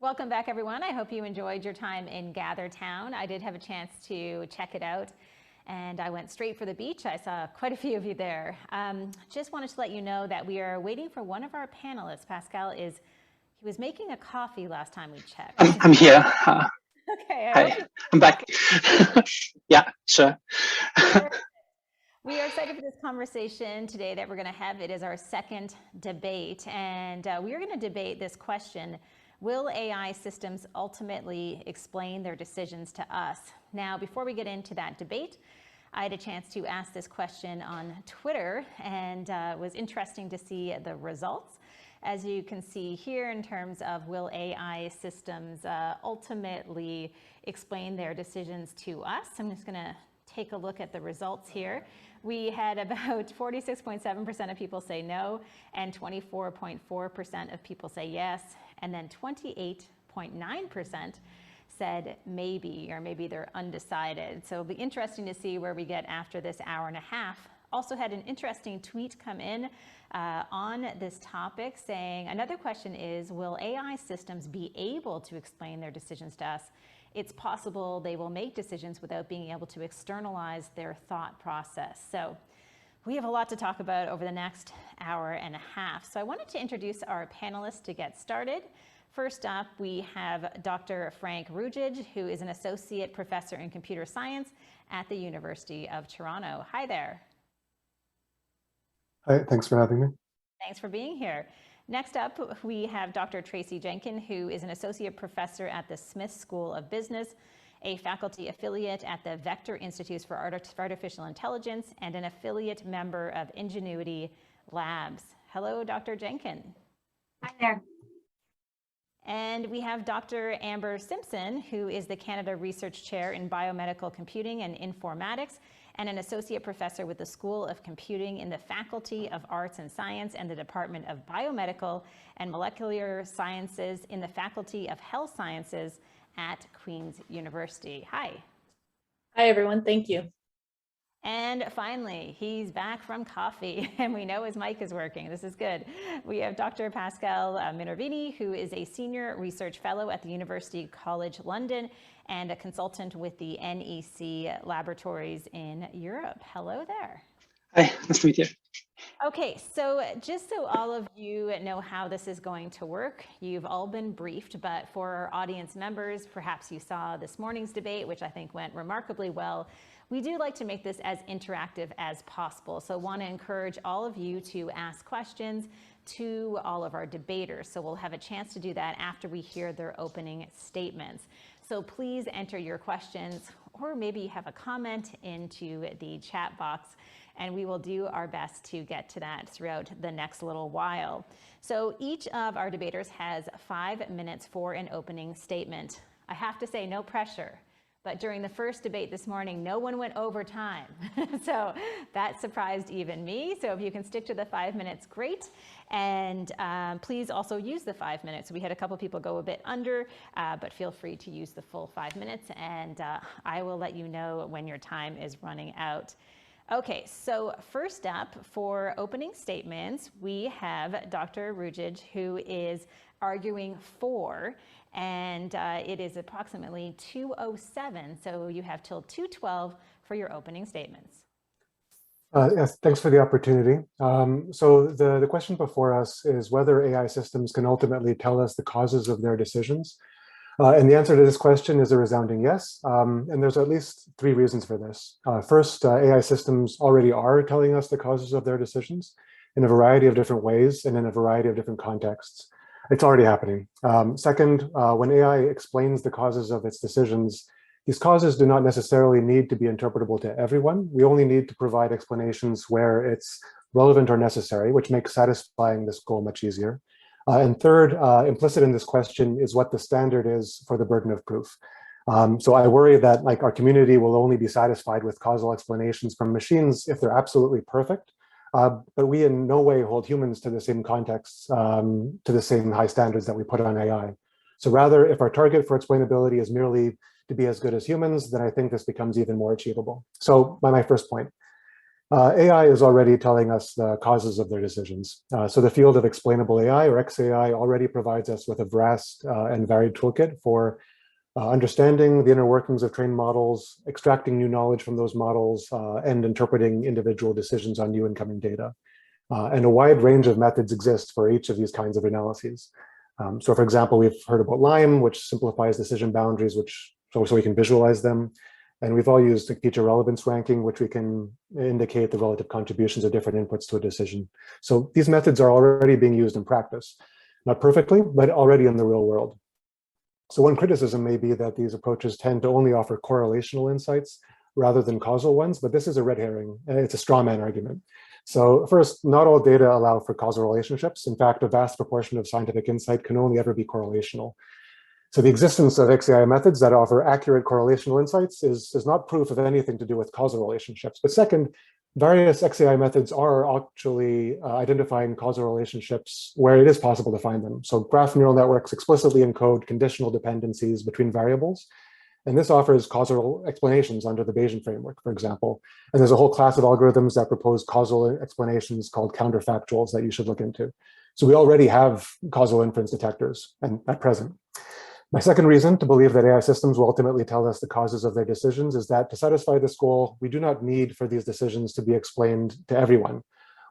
Welcome back, everyone. I hope you enjoyed your time in Gathertown. I did have a chance to check it out, and I went straight for the beach. I saw quite a few of you there. Just wanted to let you know that we are waiting for one of our panelists. Pasquale he was making a coffee last time we checked. I'm here. Okay. Hi, I'm back. Yeah, sure. We are excited for this conversation today that we're going to have. It is our second debate, and we are going to debate this question: will AI systems ultimately explain their decisions to us? Now, before we get into that debate, I had a chance to ask this question on Twitter, and it was interesting to see the results. As you can see here, in terms of will AI systems ultimately explain their decisions to us, I'm just going to take a look at the results here. We had about 46.7% of people say no, and 24.4% of people say yes, and then 28.9% said maybe, or maybe they're undecided. So it'll be interesting to see where we get after this hour and a half. Also had an interesting tweet come in on this topic saying, another question is, will AI systems be able to explain their decisions to us? It's possible they will make decisions without being able to externalize their thought process. So we have a lot to talk about over the next hour and a half. So I wanted to introduce our panelists to get started. First up, we have Dr. Frank Rudzicz, who is an associate professor in computer science at the University of Toronto. Hi there. Hi, thanks for having me. Thanks for being here. Next up, we have Dr. Tracy Jenkin, who is an associate professor at the Smith School of Business, a faculty affiliate at the Vector Institute for Artificial Intelligence, and an affiliate member of Ingenuity Labs. Hello, Dr. Jenkin. Hi there. And we have Dr. Amber Simpson, who is the Canada Research Chair in Biomedical Computing and Informatics, and an associate professor with the School of Computing in the Faculty of Arts and Science and the Department of Biomedical and Molecular Sciences in the Faculty of Health Sciences at Queen's University. Hi. Hi, everyone. Thank you. And finally, he's back from coffee, and we know his mic is working. This is good. We have Dr. Pasquale Minervini, who is a senior research fellow at the University College London and a consultant with the NEC laboratories in Europe. Hello there. Hi, nice to meet you. Okay, so just so all of you know how this is going to work, you've all been briefed, but for our audience members, perhaps you saw this morning's debate, which I think went remarkably well. We do like to make this as interactive as possible, so want to encourage all of you to ask questions to all of our debaters. So we'll have a chance to do that after we hear their opening statements. So please enter your questions, or maybe you have a comment, into the chat box, and we will do our best to get to that throughout the next little while. So each of our debaters has 5 minutes for an opening statement. I have to say, no pressure. But during the first debate this morning, no one went over time. So that surprised even me. So if you can stick to the 5 minutes, great. And please also use the 5 minutes. We had a couple people go a bit under, but feel free to use the full 5 minutes. And I will let you know when your time is running out. Okay, so first up for opening statements, we have Dr. Rudzicz, who is arguing for, and it is approximately 2:07, so you have till 2:12 for your opening statements. Yes, thanks for the opportunity. So the question before us is whether AI systems can ultimately tell us the causes of their decisions. And the answer to this question is a resounding yes. And there's at least 3 reasons for this. First, AI systems already are telling us the causes of their decisions in a variety of different ways and in a variety of different contexts. It's already happening. Second, when AI explains the causes of its decisions, these causes do not necessarily need to be interpretable to everyone. We only need to provide explanations where it's relevant or necessary, which makes satisfying this goal much easier. And third, implicit in this question is what the standard is for the burden of proof. So I worry that our community will only be satisfied with causal explanations from machines if they're absolutely perfect. But we in no way hold humans to the same contexts, to the same high standards that we put on AI. So rather, if our target for explainability is merely to be as good as humans, then I think this becomes even more achievable. So my first point. AI is already telling us the causes of their decisions. So the field of explainable AI, or XAI, already provides us with a vast and varied toolkit for understanding the inner workings of trained models, extracting new knowledge from those models, and interpreting individual decisions on new incoming data. And a wide range of methods exist for each of these kinds of analyses. So for example, we've heard about LIME, which simplifies decision boundaries, so we can visualize them. And we've all used a feature relevance ranking, which we can indicate the relative contributions of different inputs to a decision. So these methods are already being used in practice, not perfectly, but already in the real world. So one criticism may be that these approaches tend to only offer correlational insights rather than causal ones, but this is a red herring. It's a straw man argument. So first, not all data allow for causal relationships. In fact, a vast proportion of scientific insight can only ever be correlational. So the existence of XAI methods that offer accurate correlational insights is not proof of anything to do with causal relationships. But second, various XAI methods are actually identifying causal relationships where it is possible to find them. So graph neural networks explicitly encode conditional dependencies between variables. And this offers causal explanations under the Bayesian framework, for example. And there's a whole class of algorithms that propose causal explanations called counterfactuals that you should look into. So we already have causal inference detectors at present. My second reason to believe that AI systems will ultimately tell us the causes of their decisions is that to satisfy this goal, we do not need for these decisions to be explained to everyone.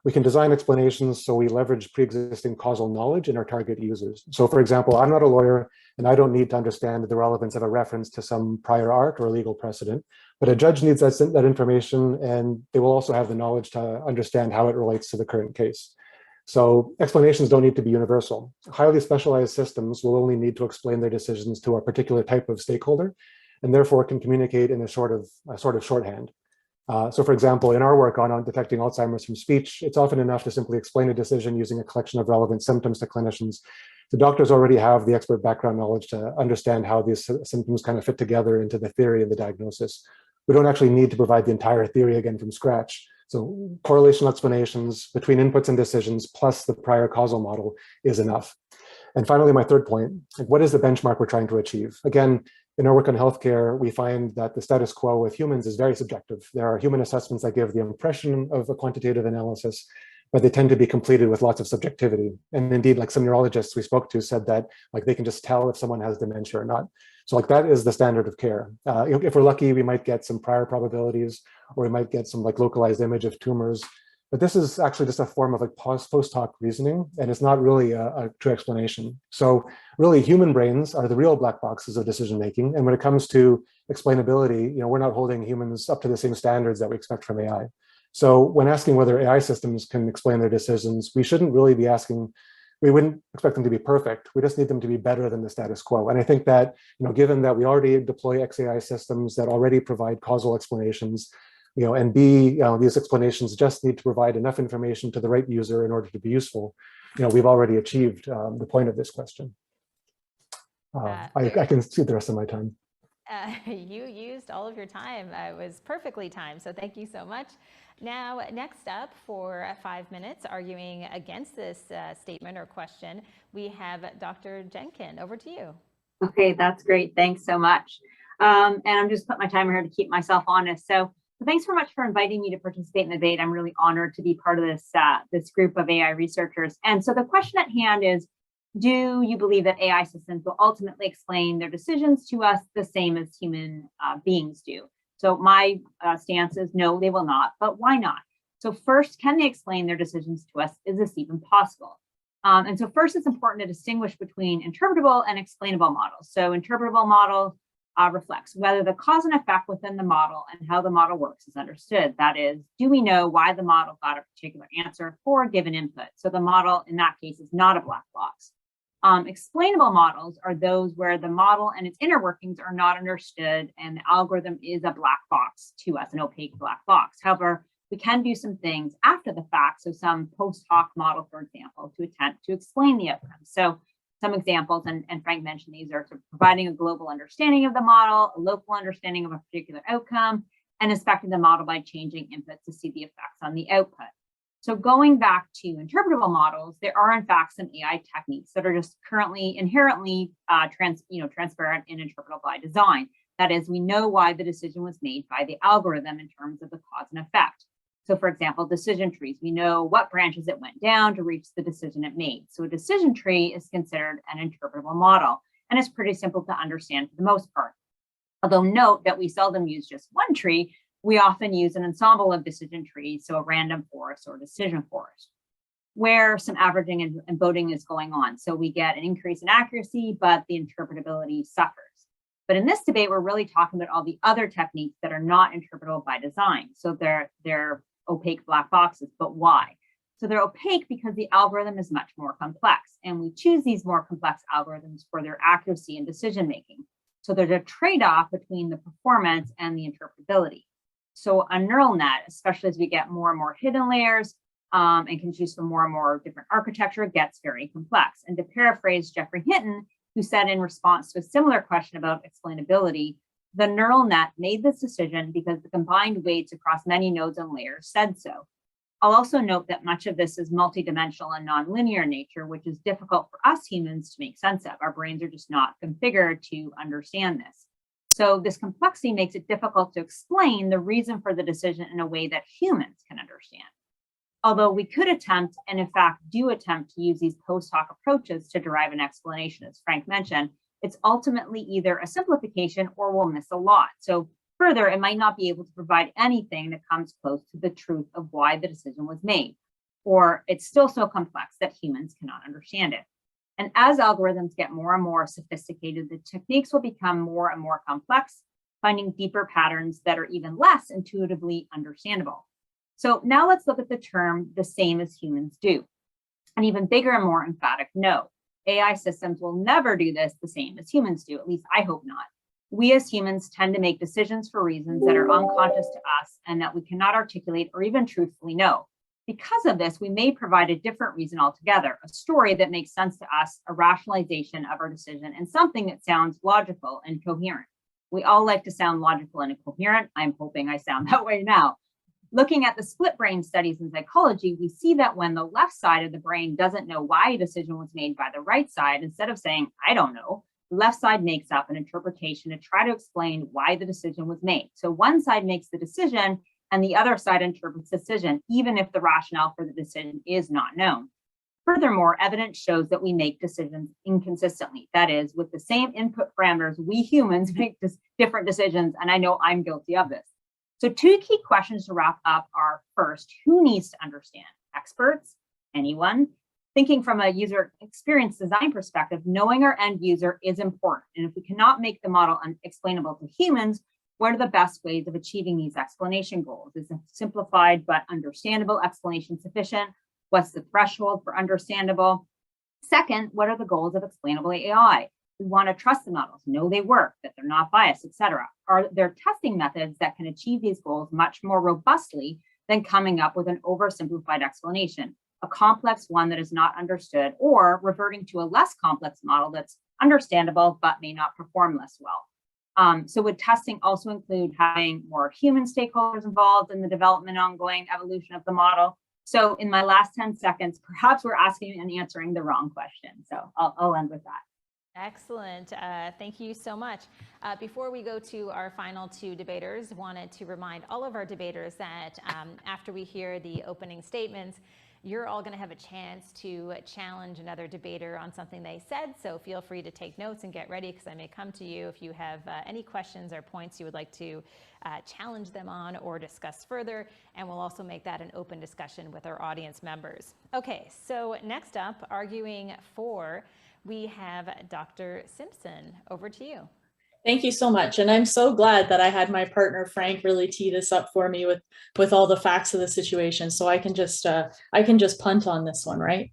We can design explanations so we leverage pre-existing causal knowledge in our target users. So for example, I'm not a lawyer and I don't need to understand the relevance of a reference to some prior art or legal precedent, but a judge needs that information, and they will also have the knowledge to understand how it relates to the current case. So explanations don't need to be universal. Highly specialized systems will only need to explain their decisions to a particular type of stakeholder, and therefore can communicate in a sort of shorthand. So for example, in our work on detecting Alzheimer's from speech, it's often enough to simply explain a decision using a collection of relevant symptoms to clinicians. The doctors already have the expert background knowledge to understand how these symptoms kind of fit together into the theory and the diagnosis. We don't actually need to provide the entire theory again from scratch. So correlational explanations between inputs and decisions plus the prior causal model is enough. And finally, my third point, what is the benchmark we're trying to achieve? Again, in our work on healthcare, we find that the status quo with humans is very subjective. There are human assessments that give the impression of a quantitative analysis, but they tend to be completed with lots of subjectivity. And indeed, like some neurologists we spoke to said that like they can just tell if someone has dementia or not. So like that is the standard of care. If we're lucky, we might get some prior probabilities, or we might get some like localized image of tumors. But this is actually just a form of like post hoc reasoning, and it's not really a true explanation. So really, human brains are the real black boxes of decision making. And when it comes to explainability, we're not holding humans up to the same standards that we expect from AI. So when asking whether AI systems can explain their decisions, we shouldn't really be asking. We wouldn't expect them to be perfect. We just need them to be better than the status quo. And I think that, given that we already deploy XAI systems that already provide causal explanations, and B, these explanations just need to provide enough information to the right user in order to be useful. We've already achieved the point of this question. I can see the rest of my time. You used all of your time. It was perfectly timed, so thank you so much. Now, next up for 5 minutes, arguing against this statement or question, we have Dr. Jenkin. Over to you. Okay, that's great. Thanks so much. And I'm just putting my timer here to keep myself honest. So thanks so much for inviting me to participate in the debate. I'm really honored to be part of this group of AI researchers. And so the question at hand is, do you believe that AI systems will ultimately explain their decisions to us the same as human beings do? So my stance is no, they will not, but why not? So first, can they explain their decisions to us? Is this even possible? And so first, it's important to distinguish between interpretable and explainable models. So interpretable model reflects whether the cause and effect within the model and how the model works is understood. That is, do we know why the model got a particular answer for a given input? So the model in that case is not a black box. Explainable models are those where the model and its inner workings are not understood and the algorithm is a black box to us, an opaque black box. However, we can do some things after the fact. So some post hoc model, for example, to attempt to explain the outcome. So some examples, and Frank mentioned these, are providing a global understanding of the model, a local understanding of a particular outcome, and inspecting the model by changing inputs to see the effects on the output. So going back to interpretable models, there are in fact some AI techniques that are just currently inherently transparent and interpretable by design. That is, we know why the decision was made by the algorithm in terms of the cause and effect. So for example, decision trees, we know what branches it went down to reach the decision it made. So a decision tree is considered an interpretable model, and it's pretty simple to understand for the most part. Although note that we seldom use just one tree, we often use an ensemble of decision trees, so a random forest or decision forest, where some averaging and voting is going on. So we get an increase in accuracy, but the interpretability suffers. But in this debate, we're really talking about all the other techniques that are not interpretable by design. So they're opaque black boxes, but why? So they're opaque because the algorithm is much more complex, and we choose these more complex algorithms for their accuracy in decision making. So there's a trade-off between the performance and the interpretability. So a neural net, especially as we get more and more hidden layers and can choose from more and more different architecture, gets very complex. And to paraphrase Jeffrey Hinton, who said in response to a similar question about explainability, the neural net made this decision because the combined weights across many nodes and layers said so. I'll also note that much of this is multidimensional and nonlinear in nature, which is difficult for us humans to make sense of. Our brains are just not configured to understand this. So this complexity makes it difficult to explain the reason for the decision in a way that humans can understand. Although we could attempt, and in fact do attempt, to use these post hoc approaches to derive an explanation, as Frank mentioned, it's ultimately either a simplification or we'll miss a lot. So further, it might not be able to provide anything that comes close to the truth of why the decision was made, or it's still so complex that humans cannot understand it. And as algorithms get more and more sophisticated, the techniques will become more and more complex, finding deeper patterns that are even less intuitively understandable. So now let's look at the term "the same as humans do." An even bigger and more emphatic no. AI systems will never do this the same as humans do, at least I hope not. We as humans tend to make decisions for reasons that are unconscious to us and that we cannot articulate or even truthfully know. Because of this, we may provide a different reason altogether, a story that makes sense to us, a rationalization of our decision, and something that sounds logical and coherent. We all like to sound logical and coherent. I'm hoping I sound that way now. Looking at the split brain studies in psychology, we see that when the left side of the brain doesn't know why a decision was made by the right side, instead of saying, I don't know, the left side makes up an interpretation to try to explain why the decision was made. So one side makes the decision and the other side interprets the decision, even if the rationale for the decision is not known. Furthermore, evidence shows that we make decisions inconsistently. That is, with the same input parameters, we humans make different decisions, and I know I'm guilty of this. So two key questions to wrap up are: first, who needs to understand? Experts? Anyone? Thinking from a user experience design perspective, knowing our end user is important. And if we cannot make the model explainable to humans, what are the best ways of achieving these explanation goals? Is a simplified but understandable explanation sufficient? What's the threshold for understandable? Second, what are the goals of explainable AI? We want to trust the models, know they work, that they're not biased, etc. Are there testing methods that can achieve these goals much more robustly than coming up with an oversimplified explanation, a complex one that is not understood, or reverting to a less complex model that's understandable but may not perform less well? So would testing also include having more human stakeholders involved in the development and ongoing evolution of the model? So in my last 10 seconds, perhaps we're asking and answering the wrong question. So I'll end with that. Excellent. Thank you so much. Before we go to our final two debaters, wanted to remind all of our debaters that after we hear the opening statements, you're all going to have a chance to challenge another debater on something they said. So feel free to take notes and get ready, because I may come to you if you have any questions or points you would like to challenge them on or discuss further. And we'll also make that an open discussion with our audience members. Okay, so next up, arguing for, we have Dr. Simpson. Over to you. Thank you so much. And I'm so glad that I had my partner, Frank, really tee this up for me with all the facts of the situation. So I can just punt on this one, right?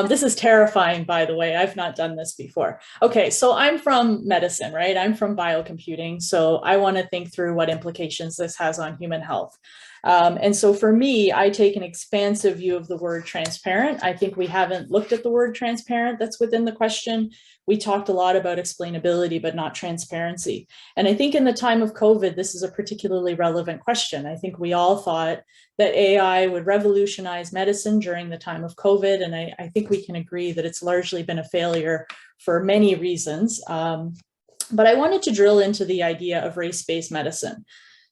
This is terrifying, by the way. I've not done this before. Okay, so I'm from medicine, right? I'm from biocomputing. So I want to think through what implications this has on human health. And so for me, I take an expansive view of the word transparent. I think we haven't looked at the word transparent that's within the question. We talked a lot about explainability, but not transparency. And I think in the time of COVID, this is a particularly relevant question. I think we all thought that AI would revolutionize medicine during the time of COVID. And I think we can agree that it's largely been a failure for many reasons. But I wanted to drill into the idea of race-based medicine.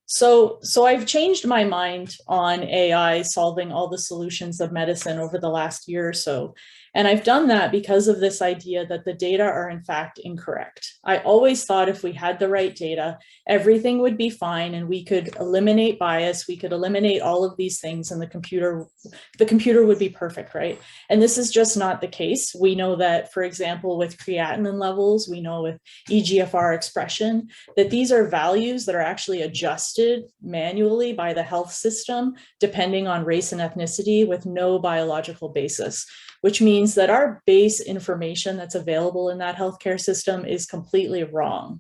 So I've changed my mind on AI solving all the solutions of medicine over the last year or so. And I've done that because of this idea that the data are in fact incorrect. I always thought if we had the right data, everything would be fine and we could eliminate bias, we could eliminate all of these things and the computer would be perfect, right? And this is just not the case. We know that, for example, with creatinine levels, we know with EGFR expression, that these are values that are actually adjusted manually by the health system, depending on race and ethnicity with no biological basis, which means that our base information that's available in that healthcare system is completely wrong,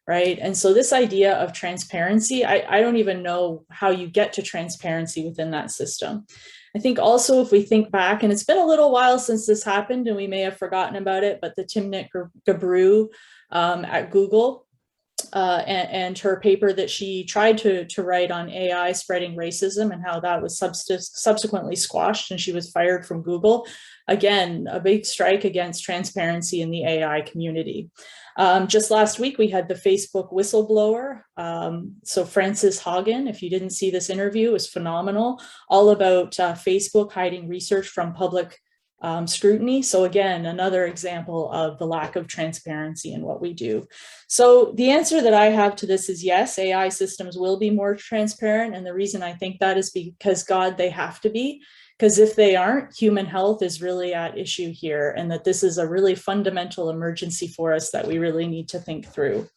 right? And so this idea of transparency, I don't even know how you get to transparency within that system. I think also if we think back, and it's been a little while since this happened and we may have forgotten about it, but the Timnit Gebru at Google, and her paper that she tried to write on AI spreading racism and how that was subsequently squashed and she was fired from Google. Again, a big strike against transparency in the AI community. Just last week, we had the Facebook whistleblower. So Frances Haugen, if you didn't see this interview, it was phenomenal, all about Facebook hiding research from public scrutiny. So again, another example of the lack of transparency in what we do. So the answer that I have to this is yes, AI systems will be more transparent. And the reason I think that is because, God, they have to be. Because if they aren't, human health is really at issue here, and that this is a really fundamental emergency for us that we really need to think through.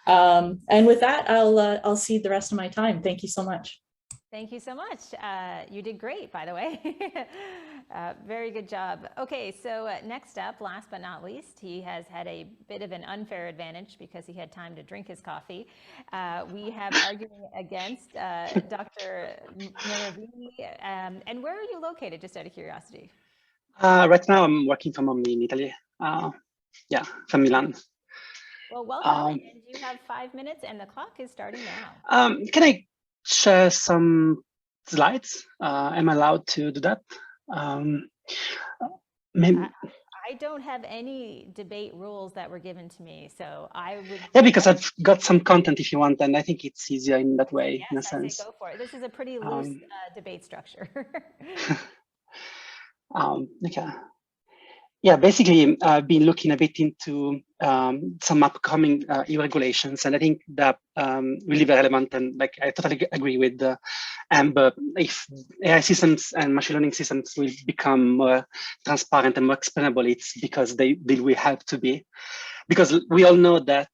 And with that, I'll cede the rest of my time. Thank you so much. Thank you so much. You did great, by the way. Very good job. Okay, so next up, last but not least, he has had a bit of an unfair advantage because he had time to drink his coffee. We have arguing against Dr. Minervini. And where are you located, just out of curiosity? Right now, I'm working from home in Italy. Yeah, from Milan. Well, welcome. And you have 5 minutes, and the clock is starting now. Can I share some slides? Am I allowed to do that? Maybe. I don't have any debate rules that were given to me, so I would. Yeah, because I've got some content if you want, and I think it's easier in that way, yes, in a I sense. say go for it. This is a pretty loose debate structure. Okay. Yeah, basically, I've been looking a bit into some upcoming EU regulations, and I think that really relevant. And like, I totally agree with Amber. If AI systems and machine learning systems will become more transparent and more explainable, it's because they will have to be. Because we all know that,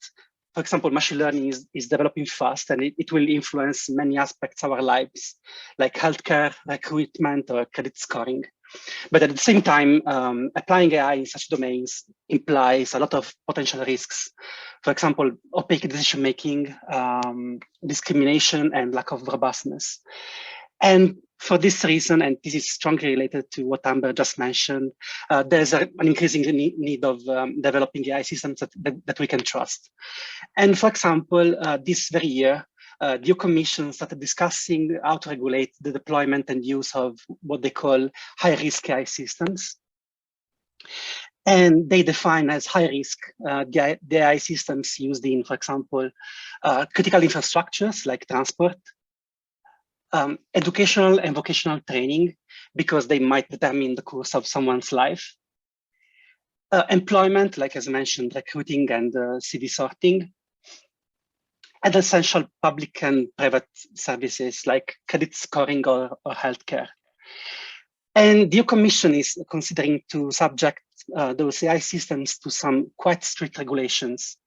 for example, machine learning is developing fast, and it will influence many aspects of our lives, like healthcare, recruitment, or credit scoring. But at the same time, applying AI in such domains implies a lot of potential risks. For example, opaque decision-making, discrimination, and lack of robustness. And for this reason, and this is strongly related to what Amber just mentioned, there's an increasing need of developing AI systems that we can trust. And for example, this very year, the EU Commission started discussing how to regulate the deployment and use of what they call high-risk AI systems. And they define as high-risk the AI systems used in, for example, critical infrastructures like transport, educational and vocational training, because they might determine the course of someone's life, employment, like as mentioned, recruiting and CV sorting, and essential public and private services like credit scoring or healthcare. And the EU Commission is considering to subject those AI systems to some quite strict regulations.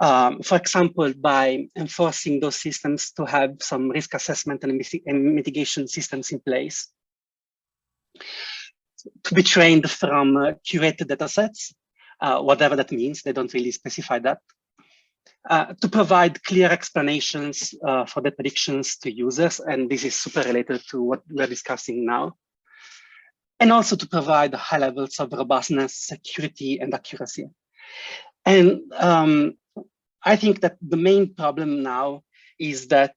For example, by enforcing those systems to have some risk assessment and mitigation systems in place, to be trained from curated data sets, whatever that means, they don't really specify that. To provide clear explanations for the predictions to users, and this is super related to what we're discussing now. And also to provide high levels of robustness, security, and accuracy. And I think that the main problem now is that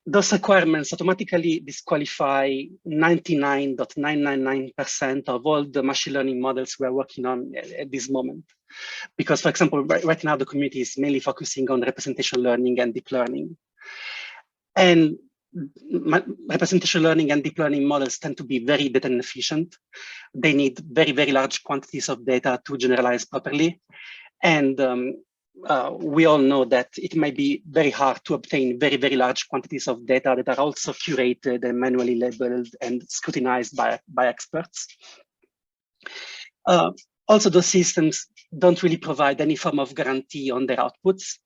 those requirements automatically disqualify 99.999% of all the machine learning models we are working on at this moment. Because, for example, right now the community is mainly focusing on representation learning and deep learning. And representation learning and deep learning models tend to be very data inefficient. They need very, very large quantities of data to generalize properly. And we all know that it might be very hard to obtain very, very large quantities of data that are also curated and manually labeled and scrutinized by experts. Also, those systems don't really provide any form of guarantee on their outputs,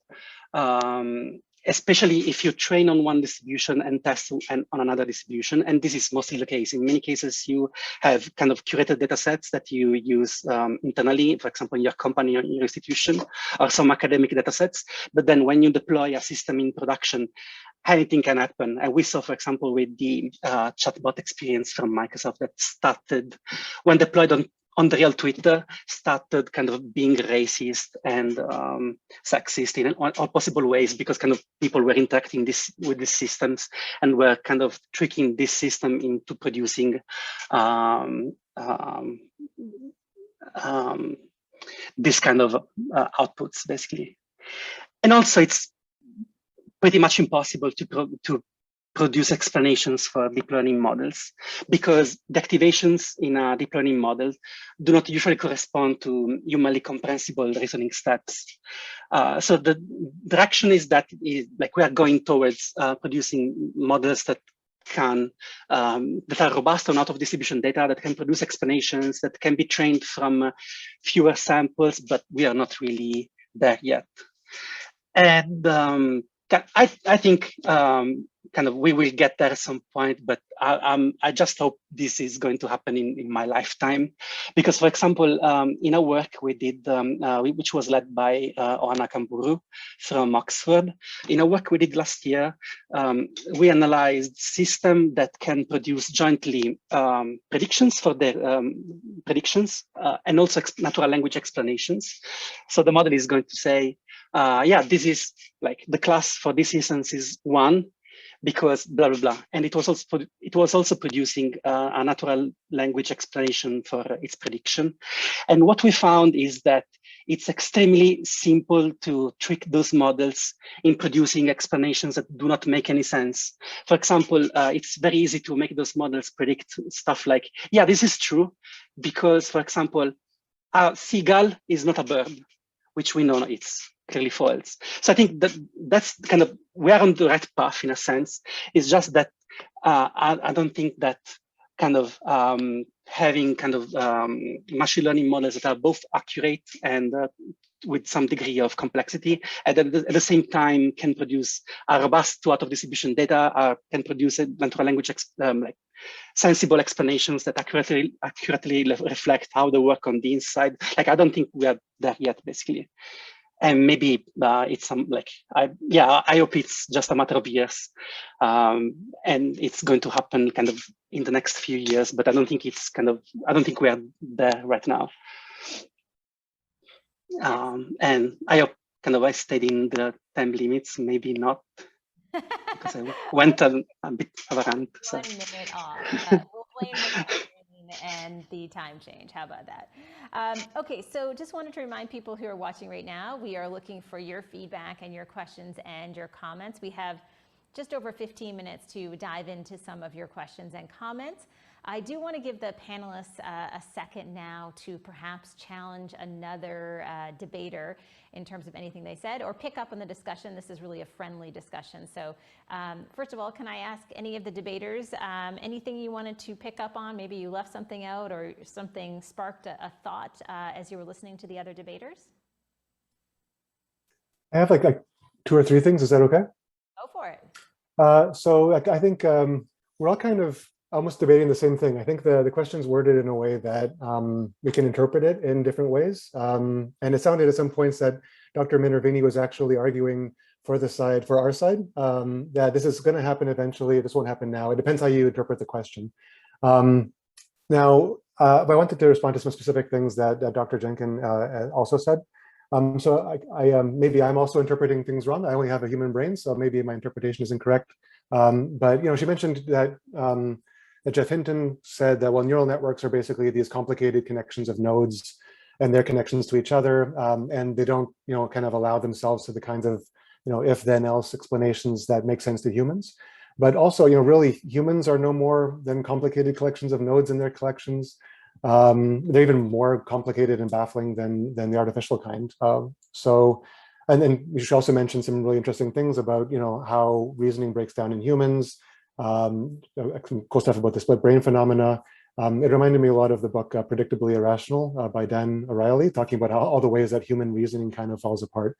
especially if you train on one distribution and test on another distribution. And this is mostly the case. In many cases, you have kind of curated data sets that you use internally, for example, in your company or in your institution, or some academic data sets. But then when you deploy a system in production, anything can happen. And we saw, for example, with the chatbot experience from Microsoft that started, when deployed on the real Twitter, started kind of being racist and sexist in all possible ways, because kind of people were interacting with these systems and were kind of tricking this system into producing this kind of outputs, basically. And also, it's pretty much impossible to produce explanations for deep learning models, because the activations in a deep learning model do not usually correspond to humanly comprehensible reasoning steps. So the direction is that like we are going towards producing models that can that are robust on out of distribution data, that can produce explanations, that can be trained from fewer samples, but we are not really there yet. And I think kind of we will get there at some point, but I just hope this is going to happen in my lifetime. Because, for example, in a work we did, which was led by Ohana Kamburu from Oxford, in a work we did last year, we analyzed systems that can produce jointly predictions for their predictions and also natural language explanations. So the model is going to say, yeah, this is like the class for this instance is 1 because blah, blah, blah. And it was also producing a natural language explanation for its prediction. And what we found is that it's extremely simple to trick those models in producing explanations that do not make any sense. For example, it's very easy to make those models predict stuff like, yeah, this is true because, for example, a seagull is not a bird, which we know it's clearly false. So I think that's kind of, we are on the right path in a sense. It's just that I don't think that kind of having kind of machine learning models that are both accurate and with some degree of complexity, and at the same time can produce a robust out of distribution data, can produce a natural language like sensible explanations that accurately reflect how they work on the inside. Like, I don't think we are there yet, basically. And maybe it's some like, I hope it's just a matter of years, and it's going to happen kind of in the next few years. But I don't think it's kind of, I don't think we are there right now. And I hope kind of I stayed in the time limits, maybe not, because I went a bit of a rant. So. 1 minute off. We'll blame the rain and the time change. How about that? Okay, so just wanted to remind people who are watching right now, we are looking for your feedback and your questions and your comments. We have just over 15 minutes to dive into some of your questions and comments. I do want to give the panelists a second now to perhaps challenge another debater in terms of anything they said, or pick up on the discussion. This is really a friendly discussion. So first of all, can I ask any of the debaters, anything you wanted to pick up on? Maybe you left something out or something sparked a thought as you were listening to the other debaters? I have like 2 or 3 things. Is that okay? Go for it. So I think we're all kind of almost debating the same thing. I think the question's worded in a way that we can interpret it in different ways. And it sounded at some points that Dr. Minervini was actually arguing for our side, that this is going to happen eventually. This won't happen now. It depends how you interpret the question. Now, I wanted to respond to some specific things that Dr. Jenkin also said. So maybe I'm also interpreting things wrong. I only have a human brain, so maybe my interpretation is incorrect. But she mentioned that that Jeff Hinton said that, well, neural networks are basically these complicated connections of nodes and their connections to each other, and they don't, kind of allow themselves to the kinds of, if then else explanations that make sense to humans. But also, really humans are no more than complicated collections of nodes in their collections. They're even more complicated and baffling than the artificial kind. And then you should also mention some really interesting things about, how reasoning breaks down in humans. Cool stuff about the split brain phenomena. It reminded me a lot of the book Predictably Irrational by Dan O'Reilly, talking about all the ways that human reasoning kind of falls apart.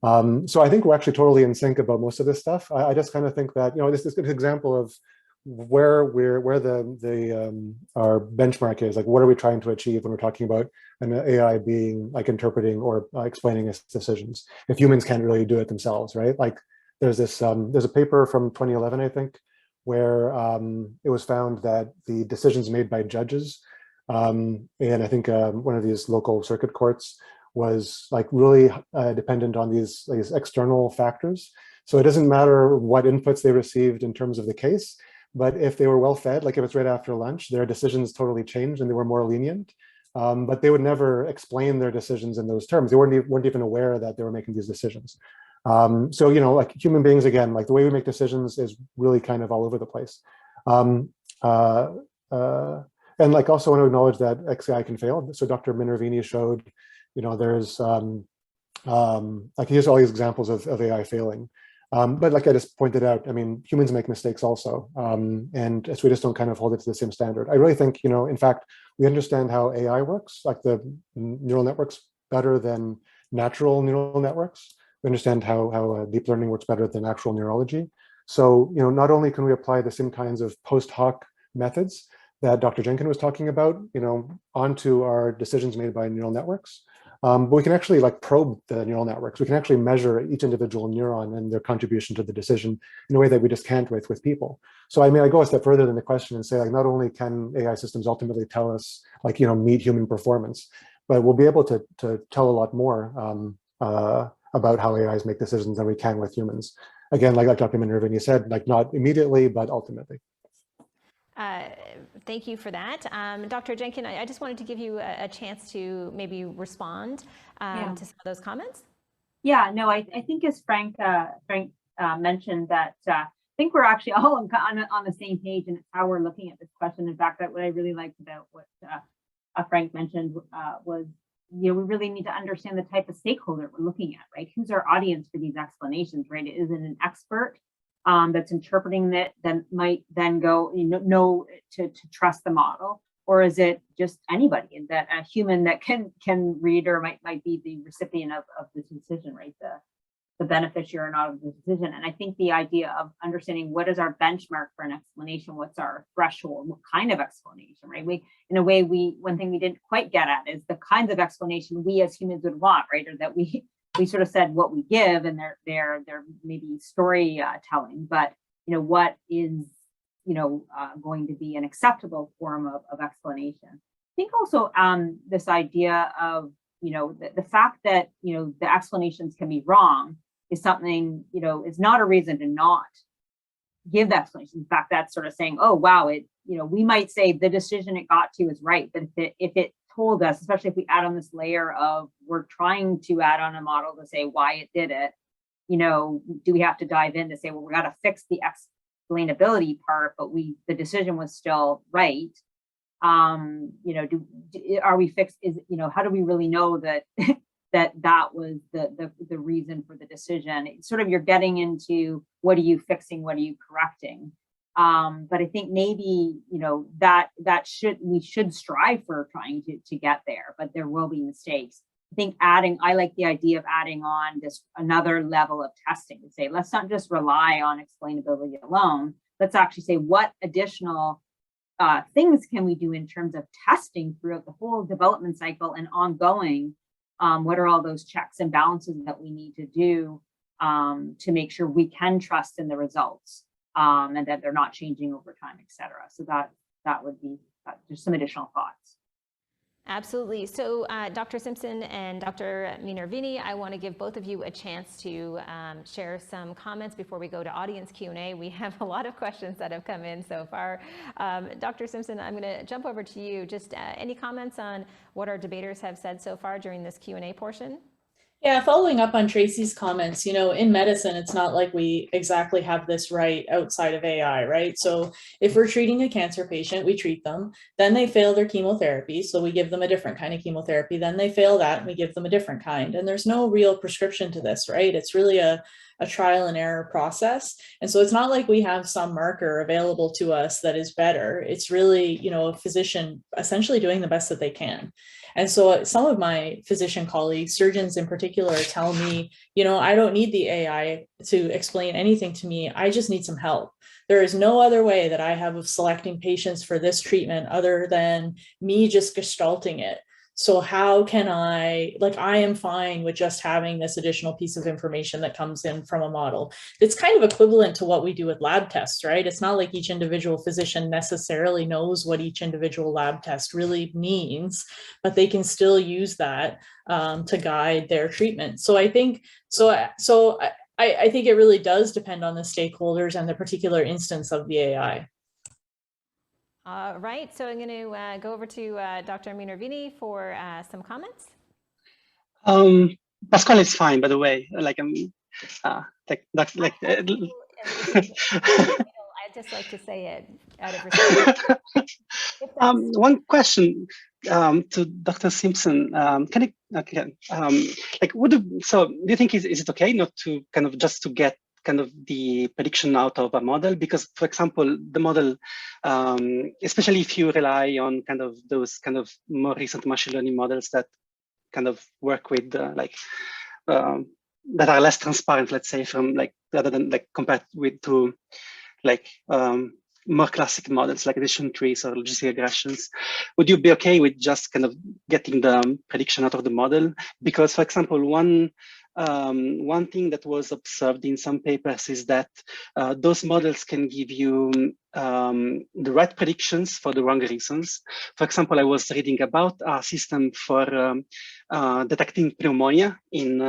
So I think we're actually totally in sync about most of this stuff. I just kind of think that, this is a good example of where our benchmark is. Like, what are we trying to achieve when we're talking about an AI being like interpreting or explaining its decisions, if humans can't really do it themselves, right? Like, there's a paper from 2011, I think, where it was found that the decisions made by judges, and I think one of these local circuit courts, was like really dependent on these external factors. So it doesn't matter what inputs they received in terms of the case, but if they were well fed, like if it's right after lunch, their decisions totally changed and they were more lenient. But they would never explain their decisions in those terms. They weren't even aware that they were making these decisions. So, like human beings, again, like the way we make decisions is really kind of all over the place. And like also want to acknowledge that XAI can fail. So Dr. Minervini showed, there's like here's all these examples of AI failing. But like I just pointed out, I mean, humans make mistakes also. And so we just don't kind of hold it to the same standard. I really think, in fact, we understand how AI works, like the neural networks, better than natural neural networks. We understand how deep learning works better than actual neurology. So, not only can we apply the same kinds of post hoc methods that Dr. Jenkin was talking about, onto our decisions made by neural networks, but we can actually like probe the neural networks. We can actually measure each individual neuron and their contribution to the decision in a way that we just can't with people. So I mean, I go a step further than the question and say, like, not only can AI systems ultimately tell us, like, meet human performance, but we'll be able to tell a lot more about how AIs make decisions than we can with humans. Again, like Dr. Minervini said, like not immediately, but ultimately. Thank you for that. Dr. Jenkin, I just wanted to give you a chance to maybe respond to some of those comments. Yeah, no, I think as Frank mentioned that I think we're actually all on the same page, and it's how we're looking at this question. In fact, what I really liked about what Frank mentioned was, we really need to understand the type of stakeholder we're looking at, right? Who's our audience for these explanations, right? Is it an expert that's interpreting it, that might then go, know to trust the model, or is it just anybody, that a human that can read or might be the recipient of this decision, right? The beneficiary or not of the decision. And I think the idea of understanding what is our benchmark for an explanation, what's our threshold, what kind of explanation, right? One thing we didn't quite get at is the kinds of explanation we as humans would want, right? Or that we sort of said what we give, and they're maybe storytelling, but what is going to be an acceptable form of explanation. I think also this idea of the fact that the explanations can be wrong is something is not a reason to not give the explanation. In fact, that's sort of saying, oh wow, we might say the decision it got to is right, but if it told us, especially if we add on this layer of we're trying to add on a model to say why it did it, do we have to dive in to say, well, we got to fix the explainability part, but the decision was still right. Are we fixed? How do we really know that that was the reason for the decision? It's sort of, you're getting into what are you fixing, what are you correcting? But I think maybe we should strive for trying to get there, but there will be mistakes. I think I like the idea of adding on this another level of testing to say, let's not just rely on explainability alone. Let's actually say, what additional things can we do in terms of testing throughout the whole development cycle and ongoing? What are all those checks and balances that we need to do to make sure we can trust in the results, and that they're not changing over time, et cetera. So that would be just some additional thoughts. Absolutely. So Dr. Simpson and Dr. Minervini, I want to give both of you a chance to share some comments before we go to audience Q&A. We have a lot of questions that have come in so far. Dr. Simpson, I'm going to jump over to you. Just any comments on what our debaters have said so far during this Q&A portion? Yeah, following up on Tracy's comments, in medicine, it's not like we exactly have this right outside of AI, right? So if we're treating a cancer patient, we treat them, then they fail their chemotherapy, so we give them a different kind of chemotherapy, then they fail that, and we give them a different kind. And there's no real prescription to this, right? It's really a trial and error process. And so it's not like we have some marker available to us that is better. It's really, a physician essentially doing the best that they can. And so some of my physician colleagues, surgeons in particular, tell me, I don't need the AI to explain anything to me. I just need some help. There is no other way that I have of selecting patients for this treatment other than me just gestalting it. So how can I am fine with just having this additional piece of information that comes in from a model. It's kind of equivalent to what we do with lab tests, right? It's not like each individual physician necessarily knows what each individual lab test really means, but they can still use that to guide their treatment. So I think, I think it really does depend on the stakeholders and the particular instance of the AI. All right, so I'm going to go over to Dr. Minervini for some comments. Pasquale is fine, by the way. I'd just like to say it out of respect. One question to Dr. Simpson. Do you think is it okay not to kind of just to get kind of the prediction out of a model? Because, for example, the model, especially if you rely on kind of those kind of more recent machine learning models that kind of work with that are less transparent, let's say, from rather than compared with to more classic models like decision trees or logistic regressions, would you be okay with just kind of getting the prediction out of the model? Because, for example, one thing that was observed in some papers is that those models can give you the right predictions for the wrong reasons. For example, I was reading about a system for detecting pneumonia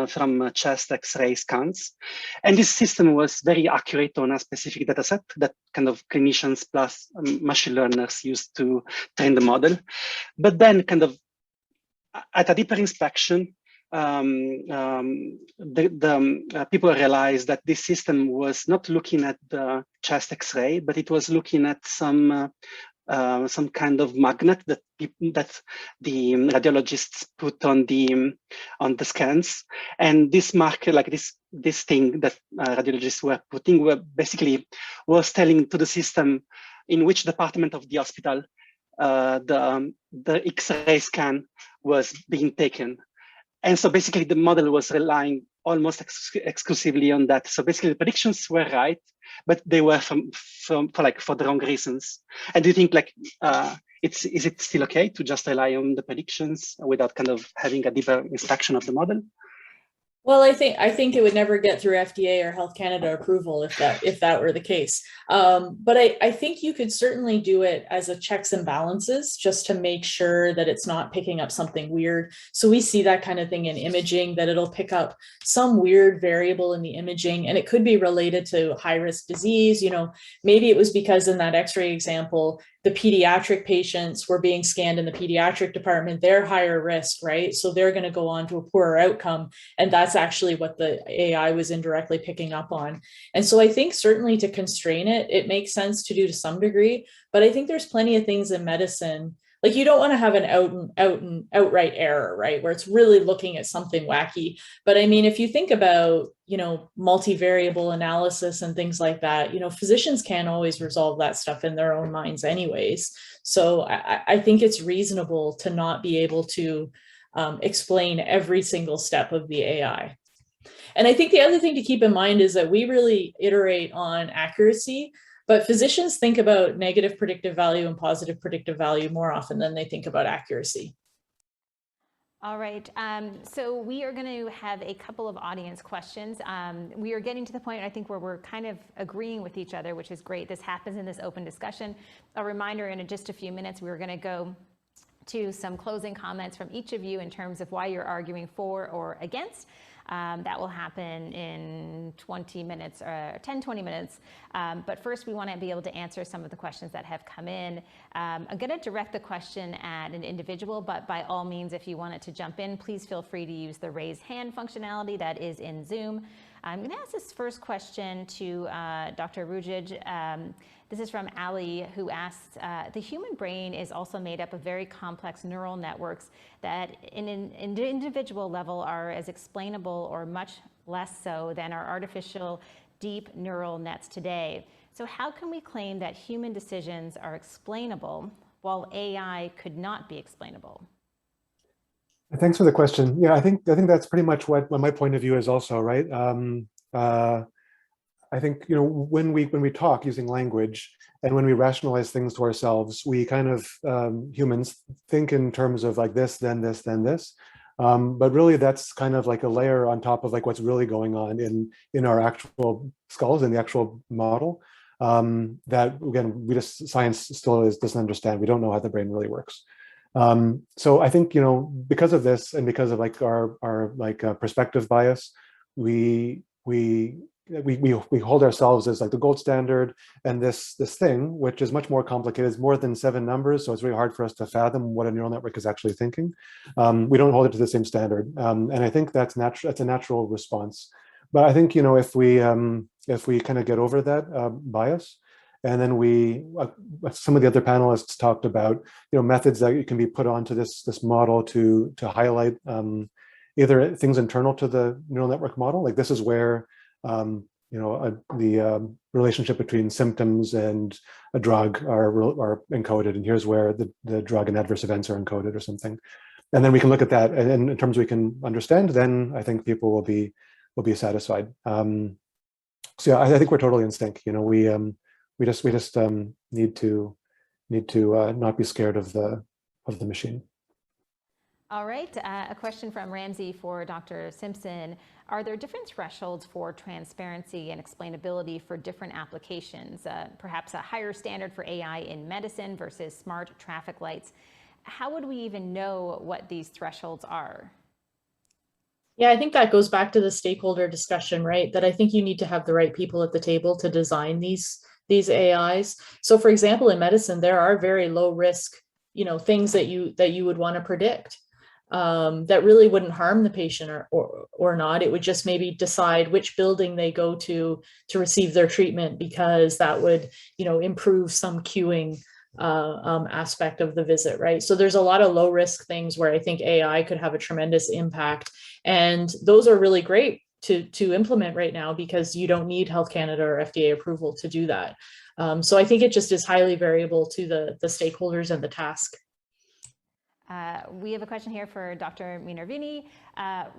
from chest X-ray scans. And this system was very accurate on a specific data set that kind of clinicians plus machine learners used to train the model. But then kind of at a deeper inspection, people realized that this system was not looking at the chest X-ray, but it was looking at some kind of magnet that the radiologists put on the scans, and this marker, this thing that radiologists were putting, was telling to the system in which department of the hospital the X-ray scan was being taken. And so basically the model was relying almost exclusively on that. So basically the predictions were right, but they were for the wrong reasons. And do you think is it still okay to just rely on the predictions without kind of having a deeper inspection of the model? Well, I think it would never get through FDA or Health Canada approval if that were the case. But I think you could certainly do it as a checks and balances just to make sure that it's not picking up something weird. So we see that kind of thing in imaging, that it'll pick up some weird variable in the imaging, and it could be related to high-risk disease. Maybe it was because in that X-ray example, the pediatric patients were being scanned in the pediatric department. They're higher risk, right? So they're going to go on to a poorer outcome. And that's actually what the AI was indirectly picking up on. And so I think certainly to constrain it makes sense to do to some degree. But I think there's plenty of things in medicine, like you don't want to have an outright error, right? Where it's really looking at something wacky. But I mean, if you think about, multivariable analysis and things like that, physicians can't always resolve that stuff in their own minds anyways. So I think it's reasonable to not be able to explain every single step of the AI. And I think the other thing to keep in mind is that we really iterate on accuracy, but physicians think about negative predictive value and positive predictive value more often than they think about accuracy. All right, so we are going to have a couple of audience questions. We are getting to the point, I think, where we're kind of agreeing with each other, which is great. This happens in this open discussion. A reminder, in just a few minutes, we're going to go to some closing comments from each of you in terms of why you're arguing for or against. That will happen in 20 minutes, 10, 20 minutes. But first, we want to be able to answer some of the questions that have come in. I'm going to direct the question at an individual, but by all means, if you wanted to jump in, please feel free to use the raise hand functionality that is in Zoom. I'm going to ask this first question to Dr. Rudzicz. This is from Ali, who asks, the human brain is also made up of very complex neural networks that in an individual level are as explainable or much less so than our artificial deep neural nets today. So how can we claim that human decisions are explainable while AI could not be explainable? Thanks for the question. Yeah, I think that's pretty much what my point of view is also, right? I think, you know, when we talk using language and when we rationalize things to ourselves, we kind of humans think in terms of like this, then this, then this. But really, that's kind of like a layer on top of like what's really going on in our actual skulls, in the actual model. That again, science still doesn't understand. We don't know how the brain really works. So I think, you know, because of this and because of like our perspective bias, we hold ourselves as like the gold standard, and this thing, which is much more complicated, is more than 7 numbers, so it's really hard for us to fathom what a neural network is actually thinking. We don't hold it to the same standard, and I think that's natural. That's a natural response. But I think, you know, if we kind of get over that bias, and then some of the other panelists talked about, you know, methods that can be put onto this model to highlight either things internal to the neural network model, like this is where you know, the relationship between symptoms and a drug are encoded, and here's where the drug and adverse events are encoded or something. And then we can look at that, and in terms we can understand, then I think people will be satisfied. So yeah, I think we're totally in sync. You know, we just need to not be scared of the machine. All right, a question from Ramsey for Dr. Simpson. Are there different thresholds for transparency and explainability for different applications? Perhaps a higher standard for AI in medicine versus smart traffic lights. How would we even know what these thresholds are? Yeah, I think that goes back to the stakeholder discussion, right? That I think you need to have the right people at the table to design these AIs. So for example, in medicine, there are very low risk, you know, things that you would want to predict. That really wouldn't harm the patient or not. It would just maybe decide which building they go to receive their treatment, because that would, you know, improve some queuing aspect of the visit, right? So there's a lot of low risk things where I think AI could have a tremendous impact, and those are really great to implement right now because you don't need Health Canada or FDA approval to do that. So I think it just is highly variable to the stakeholders and the task. We have a question here for Dr. Minervini.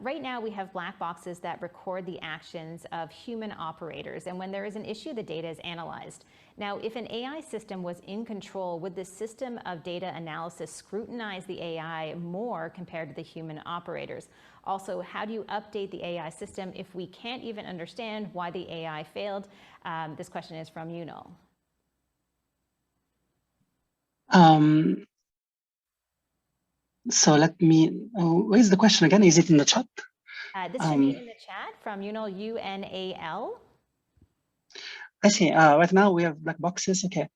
Right now, we have black boxes that record the actions of human operators, and when there is an issue, the data is analyzed. Now, if an AI system was in control, would the system of data analysis scrutinize the AI more compared to the human operators? Also, how do you update the AI system if we can't even understand why the AI failed? This question is from Yunal. So let me, where's the question again? Is it in the chat? This should be in the chat from Yunal, UNAL. I see. Right now we have black boxes. Okay.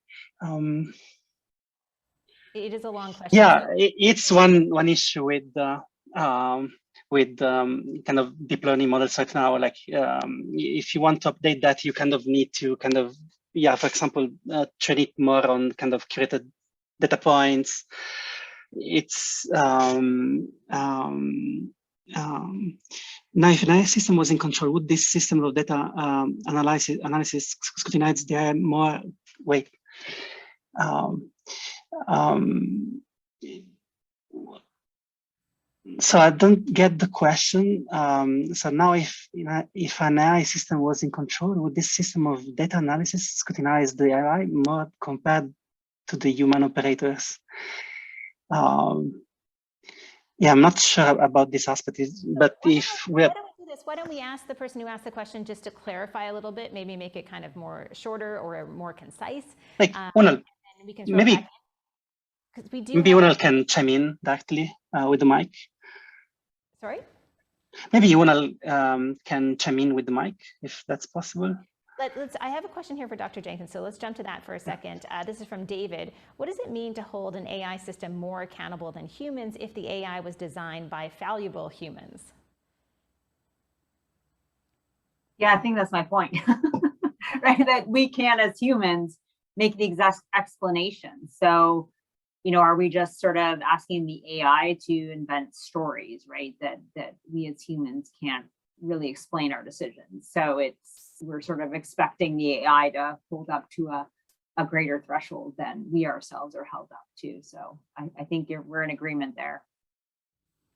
It is a long question. Yeah, it's one issue with kind of deep learning models right now. Like if you want to update that, you kind of need to for example, train it more on kind of curated data points. It's now, if an AI system was in control, would this system of data analysis scrutinize the AI more? Wait. So I don't get the question. So now, if an AI system was in control, would this system of data analysis scrutinize the AI more compared to the human operators? Yeah, I'm not sure about this aspect, but if we why don't we do this? Why don't we ask the person who asked the question just to clarify a little bit, maybe make it kind of more shorter or more concise? Like, well, and we can maybe. Because we do. Maybe Yunal can chime in directly with the mic. Sorry? Maybe Yunal can chime in with the mic, if that's possible. I have a question here for Dr. Jenkin, so let's jump to that for a second. This is from David. What does it mean to hold an AI system more accountable than humans if the AI was designed by fallible humans? Yeah, I think that's my point, right? That we can, as humans, make the exact explanation. So, you know, are we just sort of asking the AI to invent stories, right? That we as humans can't really explain our decisions. So we're sort of expecting the AI to hold up to a greater threshold than we ourselves are held up to. So I think we're in agreement there.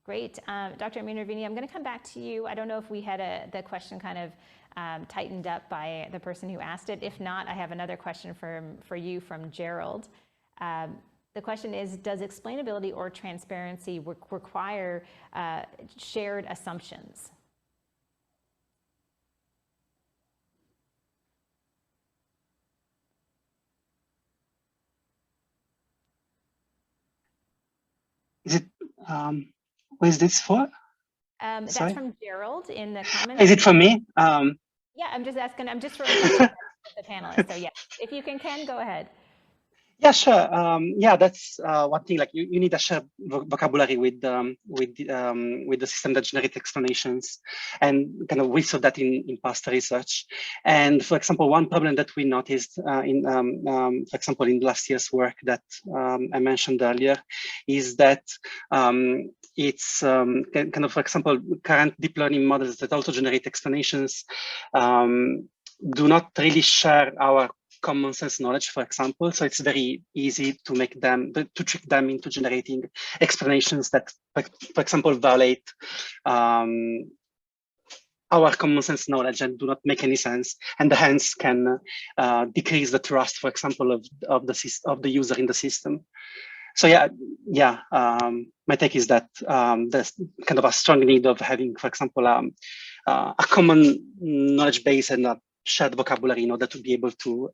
Great. Dr. Minervini, I'm going to come back to you. I don't know if we had the question kind of tightened up by the person who asked it. If not, I have another question for you from Gerald. The question is, does explainability or transparency require shared assumptions? Is it, who is this for? That's from Gerald in the comments. Is it for me? Yeah, I'm just asking, I'm just throwing questions at the panelists. So yeah, if you can, Ken, go ahead. Yeah, sure. Yeah, that's one thing. Like you need a shared vocabulary with the system that generates explanations, and kind of we saw that in past research. And for example, one problem that we noticed for example, in last year's work that I mentioned earlier, is that it's kind of, for example, current deep learning models that also generate explanations do not really share our common sense knowledge, for example. So it's very easy to make them, to trick them into generating explanations that, for example, violate our common sense knowledge and do not make any sense, and hence can decrease the trust, for example, of the user in the system. So yeah, my take is that there's kind of a strong need of having, for example, a common knowledge base and a shared vocabulary in order to be able to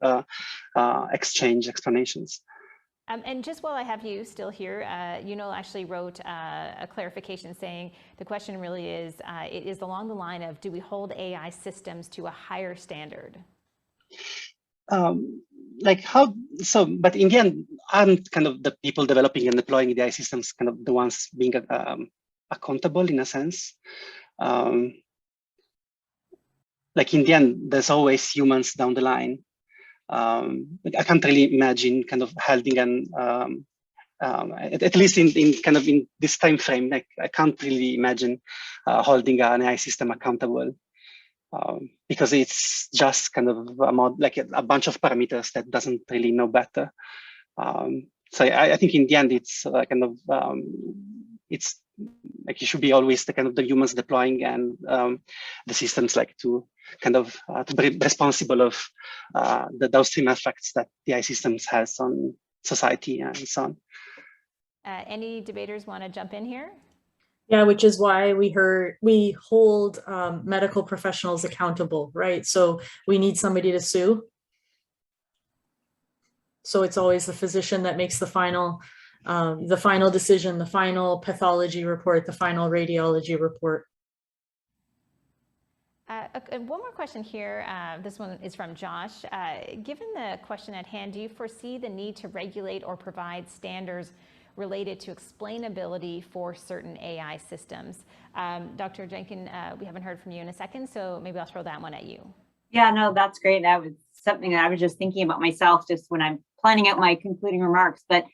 exchange explanations. And just while I have you still here, Yunal actually wrote a clarification saying the question really is, it is along the line of, do we hold AI systems to a higher standard? Like how, so, but in the end, aren't kind of the people developing and deploying the AI systems kind of the ones being accountable in a sense? Like in the end, there's always humans down the line. I can't really imagine kind of holding an, at least in kind of in this time frame, like I can't really imagine holding an AI system accountable because it's just kind of like a bunch of parameters that doesn't really know better. So I think in the end, it's kind of it's like you should be always the kind of the humans deploying and the systems like to kind of to be responsible of the downstream effects that the AI systems has on society and so on. Any debaters want to jump in here? Yeah, which is why we hold medical professionals accountable, right? So we need somebody to sue. So it's always the physician that makes the final decision, the final pathology report, the final radiology report. One more question here. This one is from Josh. Given the question at hand, do you foresee the need to regulate or provide standards related to explainability for certain AI systems? Dr. Jenkin, we haven't heard from you in a second, so maybe I'll throw that one at you. Yeah, no, that's great. That was something that I was just thinking about myself just when I'm planning out my concluding remarks. But,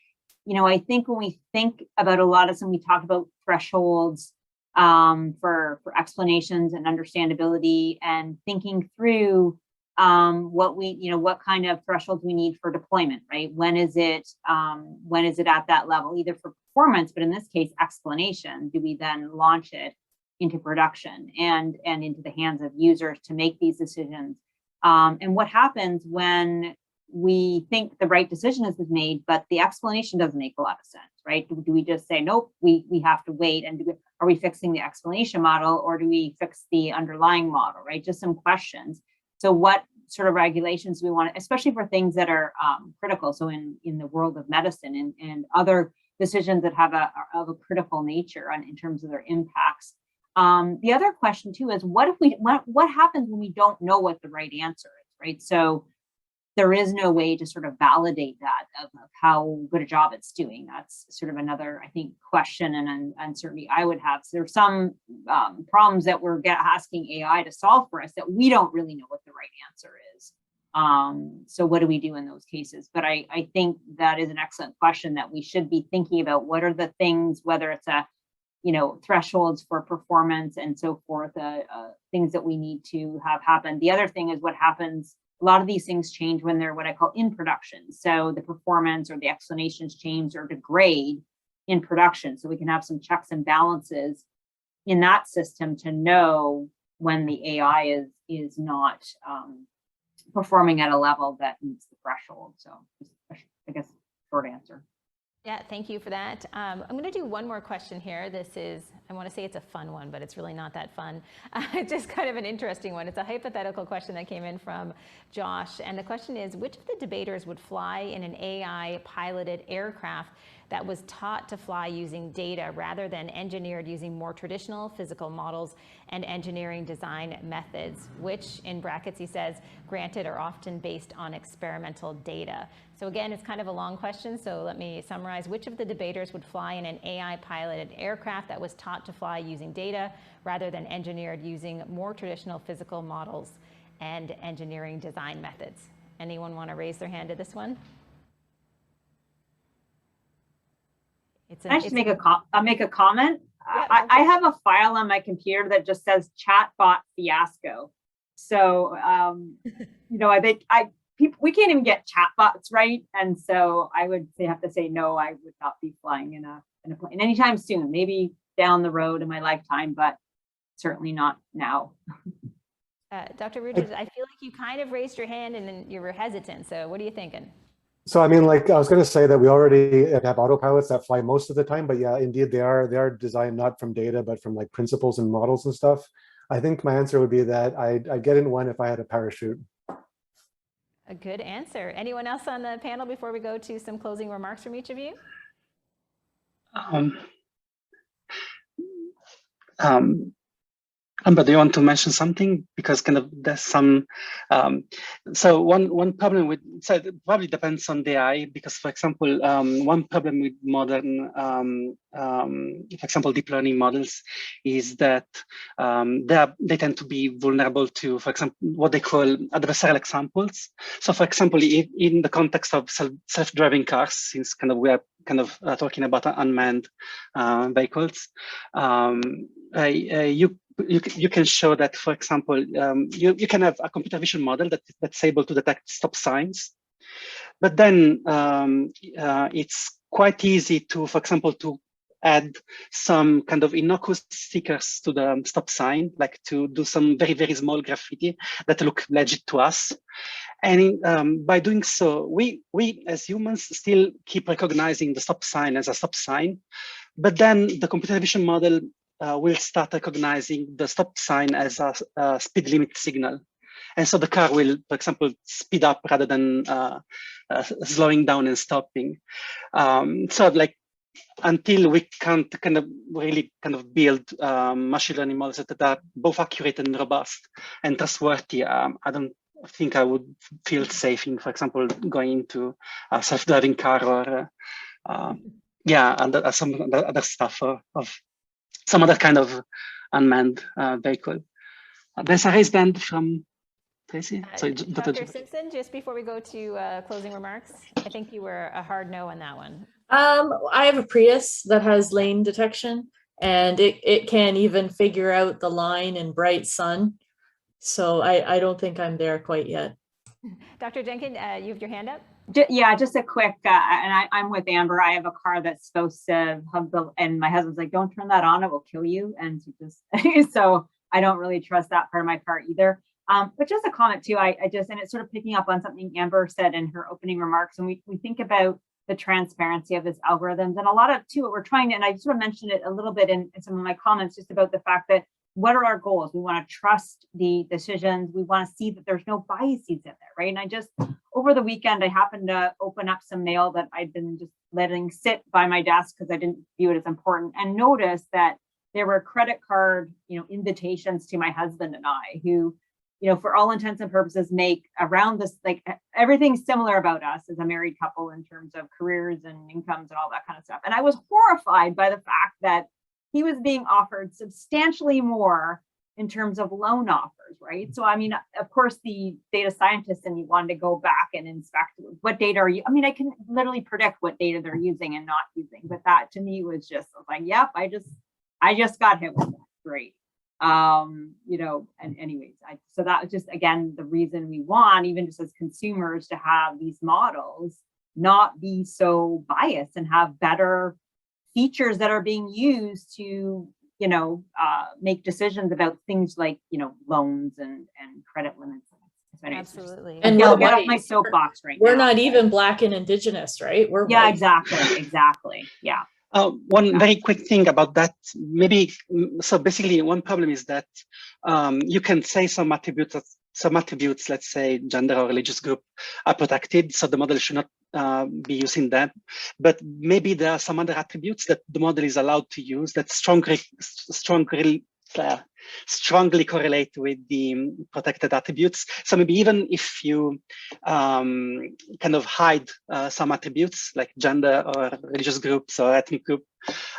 you know, I think when we think about a lot of when we talk about thresholds for explanations and understandability and thinking through what kind of thresholds we need for deployment, right? When is it at that level, either for performance, but in this case, explanation? Do we then launch it into production and into the hands of users to make these decisions? And what happens when we think the right decision has been made, but the explanation doesn't make a lot of sense, right? Do we just say, nope, we have to wait, and are we fixing the explanation model, or do we fix the underlying model, right? Just some questions. So sort of regulations we want, especially for things that are critical. So in the world of medicine and other decisions that have a critical nature in terms of their impacts. The other question too is what happens when we don't know what the right answer is, right? So there is no way to sort of validate that of how good a job it's doing. That's sort of another, I think, question and uncertainty I would have. So there's some problems that we're asking AI to solve for us that we don't really know what the right answer is. So what do we do in those cases? But I think that is an excellent question that we should be thinking about. What are the things, whether it's thresholds for performance and so forth, things that we need to have happen. The other thing is what happens. A lot of these things change when they're what I call in production. So the performance or the explanations change or degrade in production. So we can have some checks and balances in that system to know when the AI is not performing at a level that meets the threshold. So I guess short answer. Yeah, thank you for that. I'm going to do one more question here. This is, I want to say it's a fun one, but it's really not that fun. It's just kind of an interesting one. It's a hypothetical question that came in from Josh. And the question is, which of the debaters would fly in an AI piloted aircraft that was taught to fly using data rather than engineered using more traditional physical models and engineering design methods, which in brackets he says, granted, are often based on experimental data. So again, it's kind of a long question, so let me summarize. Which of the debaters would fly in an AI piloted aircraft that was taught to fly using data rather than engineered using more traditional physical models and engineering design methods? Anyone want to raise their hand to this one? Can I just make a comment? Yeah, I have a file on my computer that just says chatbot fiasco. So, I think we can't even get chatbots right. And so I would have to say, no, I would not be flying in a plane anytime soon, maybe down the road in my lifetime, but certainly not now. Dr. Rudzicz, I feel like you kind of raised your hand and then you were hesitant. So what are you thinking? So I mean, like I was going to say that we already have autopilots that fly most of the time, but yeah, indeed they are designed not from data, but from like principles and models and stuff. I think my answer would be that I'd get in one if I had a parachute. A good answer. Anyone else on the panel before we go to some closing remarks from each of you? Amber, do you want to mention something? Because kind of there's some, so one problem with, so it probably depends on the AI, because for example, one problem with modern, for example, deep learning models is that they tend to be vulnerable to, for example, what they call adversarial examples. So for example, if in the context of self-driving cars, since kind of we are kind of talking about unmanned vehicles, you can show that, for example, you can have a computer vision model that's able to detect stop signs, but then it's quite easy to, for example, to add some kind of innocuous stickers to the stop sign, like to do some very, very small graffiti that look legit to us. And by doing so, we as humans still keep recognizing the stop sign as a stop sign, but then the computer vision model will start recognizing the stop sign as a speed limit signal. And so the car will, for example, speed up rather than slowing down and stopping. So like, until we can't kind of really kind of build machine learning models that are both accurate and robust and trustworthy, I don't think I would feel safe in, for example, going into a self-driving car or some other stuff of some other kind of unmanned vehicle. There's a raised hand from Tracy. Sorry, Dr. Simpson, just before we go to closing remarks, I think you were a hard no on that one. I have a Prius that has lane detection, and it can even figure out the line in bright sun. So I don't think I'm there quite yet. Dr. Jenkin, you have your hand up? Yeah, just a quick, and I'm with Amber. I have a car that's supposed to hug and my husband's like, don't turn that on, it will kill you. And so I don't really trust that part of my car either. But just a comment too, and it's sort of picking up on something Amber said in her opening remarks, and we think about the transparency of this algorithms, and a lot of too, what we're trying to, and I sort of mentioned it a little bit in some of my comments, just about the fact that what are our goals? We want to trust the decisions. We want to see that there's no biases in there, right? And I just, over the weekend, I happened to open up some mail that I'd been just letting sit by my desk because I didn't view it as important, and noticed that there were credit card, invitations to my husband and I, who, for all intents and purposes, make around this, like, everything similar about us as a married couple in terms of careers and incomes and all that kind of stuff. And I was horrified by the fact that he was being offered substantially more in terms of loan offers, right? So, I mean, of course, the data scientists and you wanted to go back and inspect what data are you, I mean, I can literally predict what data they're using and not using, but that to me was just, I was like, yep, I just got hit with that. Great. And anyways, so that was just, again, the reason we want, even just as consumers, to have these models not be so biased and have better features that are being used to, make decisions about things like, loans and credit limits. Absolutely. And I'll get off my soapbox right now. We're not even Black and Indigenous, right? We're yeah, white. exactly. Yeah. One very quick thing about that, maybe. So basically, one problem is that you can say some attributes, let's say gender or religious group, are protected, so the model should not be using them. But maybe there are some other attributes that the model is allowed to use that strongly correlate with the protected attributes. So maybe even if you kind of hide some attributes like gender or religious groups or ethnic group,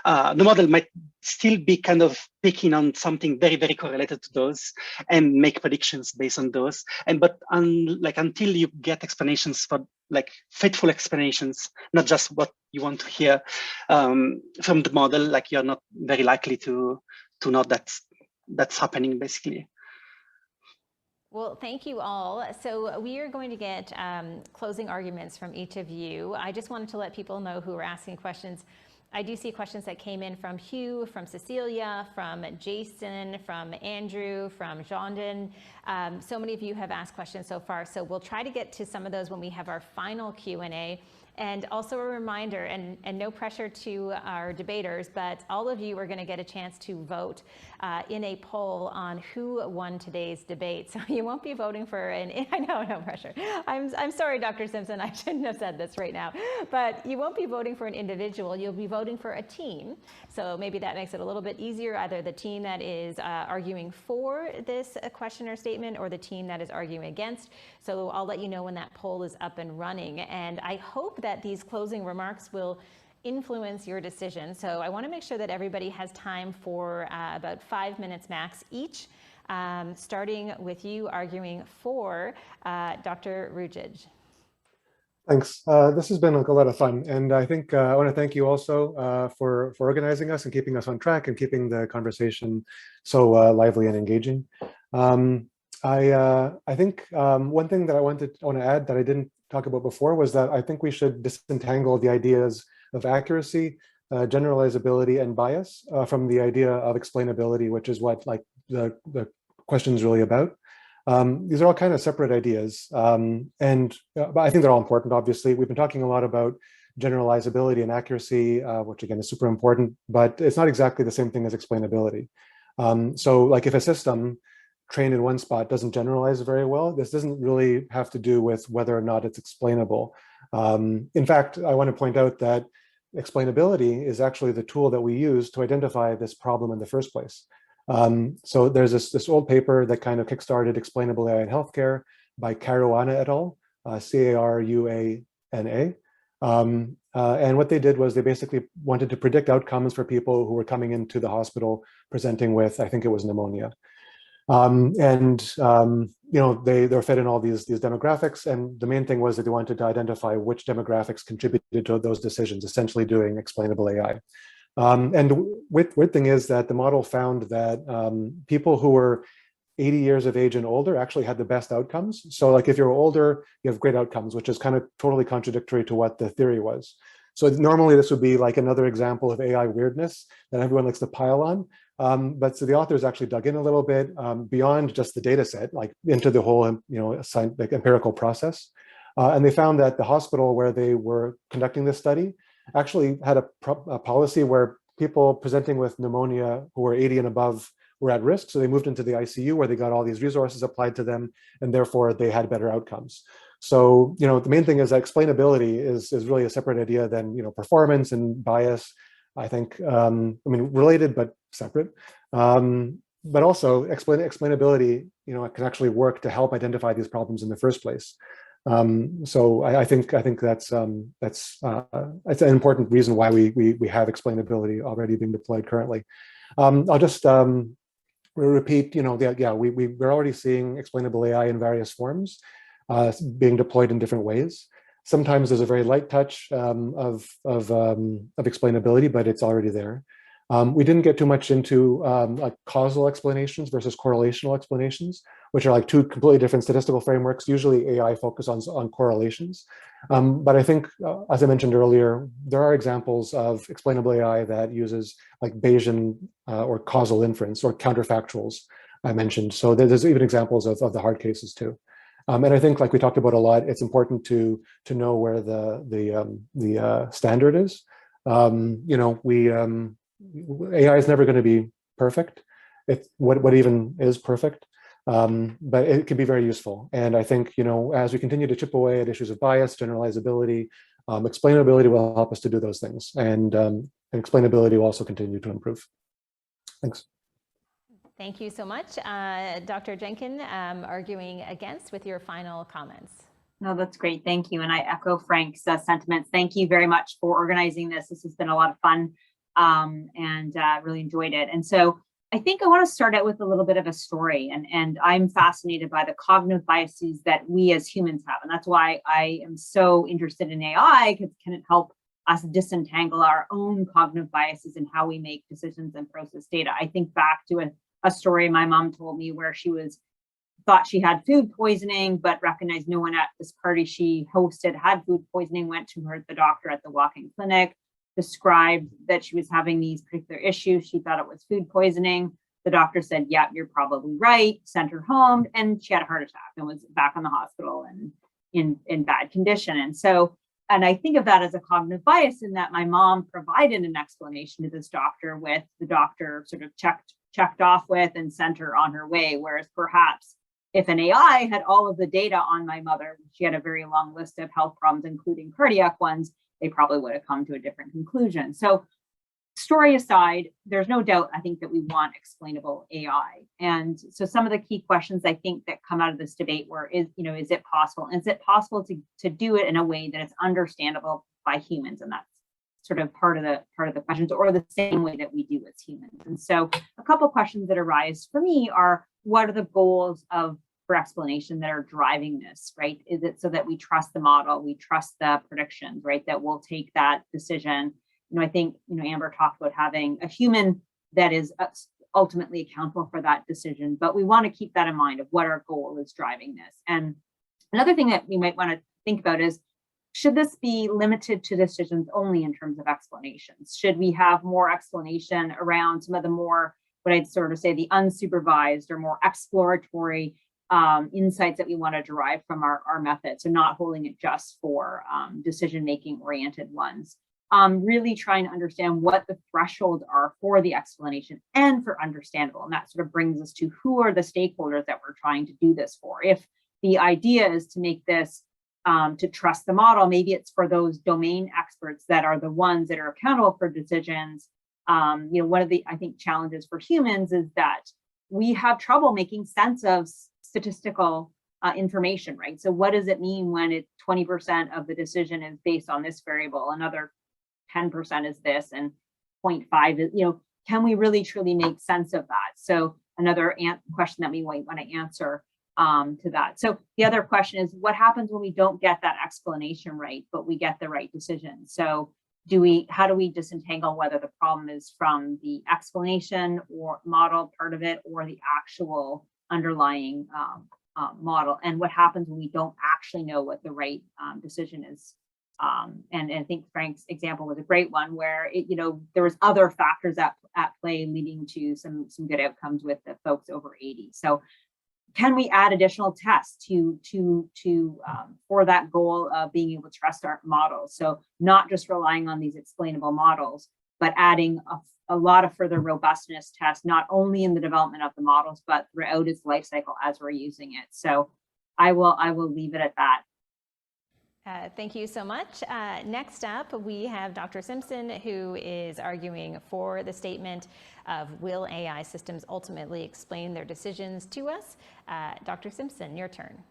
the model might still be kind of picking on something very, very correlated to those and make predictions based on those. But until you get explanations for faithful explanations, not just what you want to hear from the model, you're not very likely to know that's happening, basically. Well, thank you all. So we are going to get closing arguments from each of you. I just wanted to let people know who are asking questions. I do see questions that came in from Hugh, from Cecilia, from Jason, from Andrew, from Jondon. So many of you have asked questions so far. So we'll try to get to some of those when we have our final Q&A. And also a reminder, and no pressure to our debaters, but all of you are going to get a chance to vote in a poll on who won today's debate. So you won't be voting for I know, no pressure. I'm sorry, Dr. Simpson, I shouldn't have said this right now, but you won't be voting for an individual, you'll be voting for a team. So maybe that makes it a little bit easier, either the team that is arguing for this question or statement or the team that is arguing against. So I'll let you know when that poll is up and running. And I hope that these closing remarks will influence your decision. So I want to make sure that everybody has time for about 5 minutes max each, starting with you arguing for Dr. Rudzicz. Thanks. This has been a lot of fun, and I think I want to thank you also for organizing us and keeping us on track and keeping the conversation so lively and engaging. I think one thing that I want to add that I didn't talk about before was that I think we should disentangle the ideas of accuracy, generalizability, and bias from the idea of explainability, which is what the question is really about. These are all kind of separate ideas, but I think they're all important. Obviously, we've been talking a lot about generalizability and accuracy, which again is super important, but it's not exactly the same thing as explainability. So if a system trained in one spot doesn't generalize very well, this doesn't really have to do with whether or not it's explainable. In fact, I want to point out that explainability is actually the tool that we use to identify this problem in the first place. So there's this old paper that kind of kickstarted Explainable AI in healthcare by Caruana et al., C-A-R-U-A-N-A. And what they did was they basically wanted to predict outcomes for people who were coming into the hospital presenting with, I think it was pneumonia. They're fed in all these demographics, and the main thing was that they wanted to identify which demographics contributed to those decisions, essentially doing explainable AI. And the weird thing is that the model found that people who were 80 years of age and older actually had the best outcomes. So if you're older, you have great outcomes, which is kind of totally contradictory to what the theory was. So normally this would be another example of AI weirdness that everyone likes to pile on. But so the authors actually dug in a little bit beyond just the data set, into the whole empirical process. And they found that the hospital where they were conducting this study actually had a policy where people presenting with pneumonia who were 80 and above were at risk. So they moved into the ICU where they got all these resources applied to them, and therefore they had better outcomes. So, the main thing is that explainability is really a separate idea than, performance and bias. I think, related but separate. But also explainability, can actually work to help identify these problems in the first place. So I think that's an important reason why we have explainability already being deployed currently. I'll just repeat, we're already seeing explainable AI in various forms, being deployed in different ways. Sometimes there's a very light touch of explainability, but it's already there. We didn't get too much into like causal explanations versus correlational explanations, which are like two completely different statistical frameworks. Usually AI focuses on correlations. But I think, as I mentioned earlier, there are examples of explainable AI that uses like Bayesian or causal inference or counterfactuals I mentioned. So there's even examples of the hard cases too. And I think, like we talked about a lot, it's important to know where the standard is. AI is never going to be perfect. What even is perfect, but it can be very useful. And I think, as we continue to chip away at issues of bias, generalizability, explainability will help us to do those things, and explainability will also continue to improve. Thanks. Thank you so much. Dr. Jenkin, arguing against with your final comments. No, that's great. Thank you. And I echo Frank's sentiments. Thank you very much for organizing this. This has been a lot of fun, and really enjoyed it. And so I think I want to start out with a little bit of a story. And I'm fascinated by the cognitive biases that we as humans have. And that's why I am so interested in AI, because can it help us disentangle our own cognitive biases and how we make decisions and process data. I think back to a story my mom told me where she thought she had food poisoning, but recognized no one at this party she hosted had food poisoning, went to the doctor at the walk-in clinic, described that she was having these particular issues. She thought it was food poisoning. The doctor said, yeah, you're probably right, sent her home, and she had a heart attack and was back in the hospital and in bad condition. And I think of that as a cognitive bias in that my mom provided an explanation to this doctor with the doctor sort of checked off with and sent her on her way. Whereas perhaps if an AI had all of the data on my mother, she had a very long list of health problems, including cardiac ones, they probably would have come to a different conclusion. So story aside, there's no doubt, I think, that we want explainable AI. And so some of the key questions I think that come out of this debate is it possible? And is it possible to do it in a way that is understandable by humans? And that's sort of part of the questions, or the same way that we do as humans. And so a couple of questions that arise for me are, what are the goals for explanation that are driving this, right? Is it so that we trust the model, we trust the predictions, right? That we'll take that decision. I think, Amber talked about having a human that is ultimately accountable for that decision, but we want to keep that in mind of what our goal is driving this. And another thing that we might want to think about is, should this be limited to decisions only in terms of explanations? Should we have more explanation around some of the more, what I'd sort of say, the unsupervised or more exploratory insights that we want to derive from our methods, and not holding it just for decision-making oriented ones? Really trying to understand what the thresholds are for the explanation and for understandable. And that sort of brings us to, who are the stakeholders that we're trying to do this for? If the idea is to make this to trust the model, maybe it's for those domain experts that are the ones that are accountable for decisions. One of the, I think, challenges for humans is that we have trouble making sense of statistical information, right? So what does it mean when 20% of the decision is based on this variable, another 10% is this, and 0.5 is, can we really truly make sense of that? So another question that we might want to answer to that. So the other question is, what happens when we don't get that explanation right, but we get the right decision? So how do we disentangle whether the problem is from the explanation or model part of it, or the actual underlying model? And what happens when we don't actually know what the right decision is? And I think Frank's example was a great one, where there was other factors at play leading to some good outcomes with the folks over 80. So can we add additional tests for that goal of being able to trust our models? So not just relying on these explainable models, but adding a lot of further robustness tests, not only in the development of the models, but throughout its life cycle as we're using it. So I will leave it at that. Thank you so much. Next up, we have Dr. Simpson, who is arguing for the statement of will AI systems ultimately explain their decisions to us? Dr. Simpson, your turn.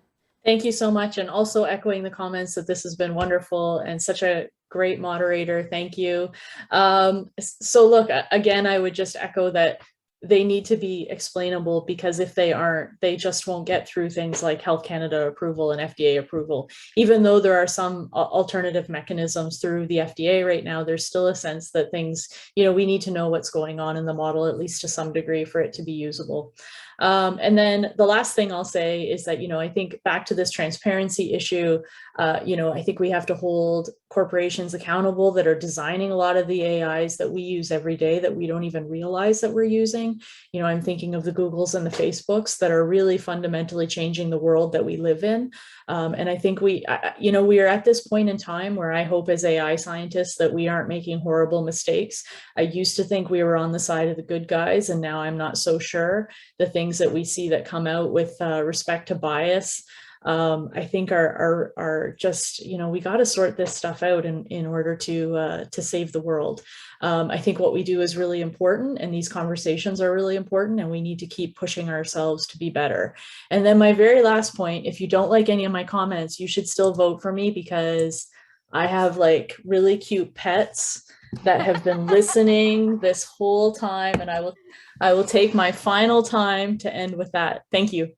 Thank you so much. And also echoing the comments that this has been wonderful and such a great moderator. Thank you. So look, again, I would just echo that they need to be explainable, because if they aren't, they just won't get through things like Health Canada approval and FDA approval. Even though there are some alternative mechanisms through the FDA right now, there's still a sense that things, we need to know what's going on in the model, at least to some degree, for it to be usable. And then the last thing I'll say is that, I think back to this transparency issue, I think we have to hold corporations accountable that are designing a lot of the AIs that we use every day that we don't even realize that we're using. I'm thinking of the Googles and the Facebooks that are really fundamentally changing the world that we live in. And I think we are at this point in time where I hope as AI scientists that we aren't making horrible mistakes. I used to think we were on the side of the good guys, and now I'm not so sure. The things that we see that come out with respect to bias, I think are just, we got to sort this stuff out in order to save the world. I think what we do is really important, and these conversations are really important, and we need to keep pushing ourselves to be better. And then my very last point, if you don't like any of my comments, you should still vote for me, because I have like really cute pets that have been listening this whole time, and I will take my final time to end with that. Thank you.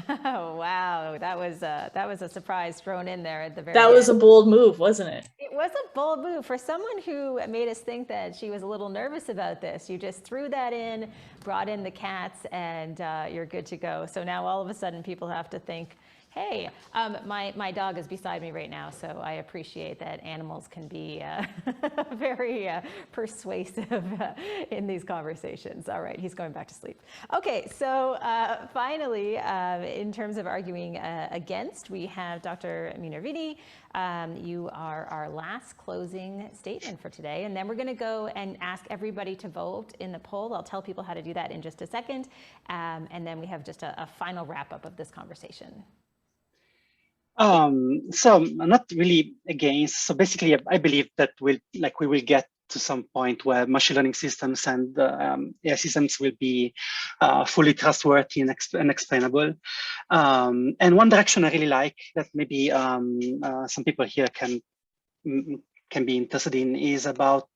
Oh, wow, that was a surprise thrown in there at the very end. That was a bold move, wasn't it? It was a bold move for someone who made us think that she was a little nervous about this. You just threw that in, brought in the cats, and you're good to go. So now all of a sudden people have to think, hey, my dog is beside me right now, so I appreciate that animals can be very persuasive in these conversations. All right, he's going back to sleep. Okay, so finally, in terms of arguing against, we have Dr. Minervini. You are our last closing statement for today, and then we're going to go and ask everybody to vote in the poll. I'll tell people how to do that in just a second, and then we have just a final wrap-up of this conversation. So I'm not really against. So basically, I believe that we will get to some point where machine learning systems and AI systems will be fully trustworthy and explainable. And one direction I really like that maybe some people here can be interested in is about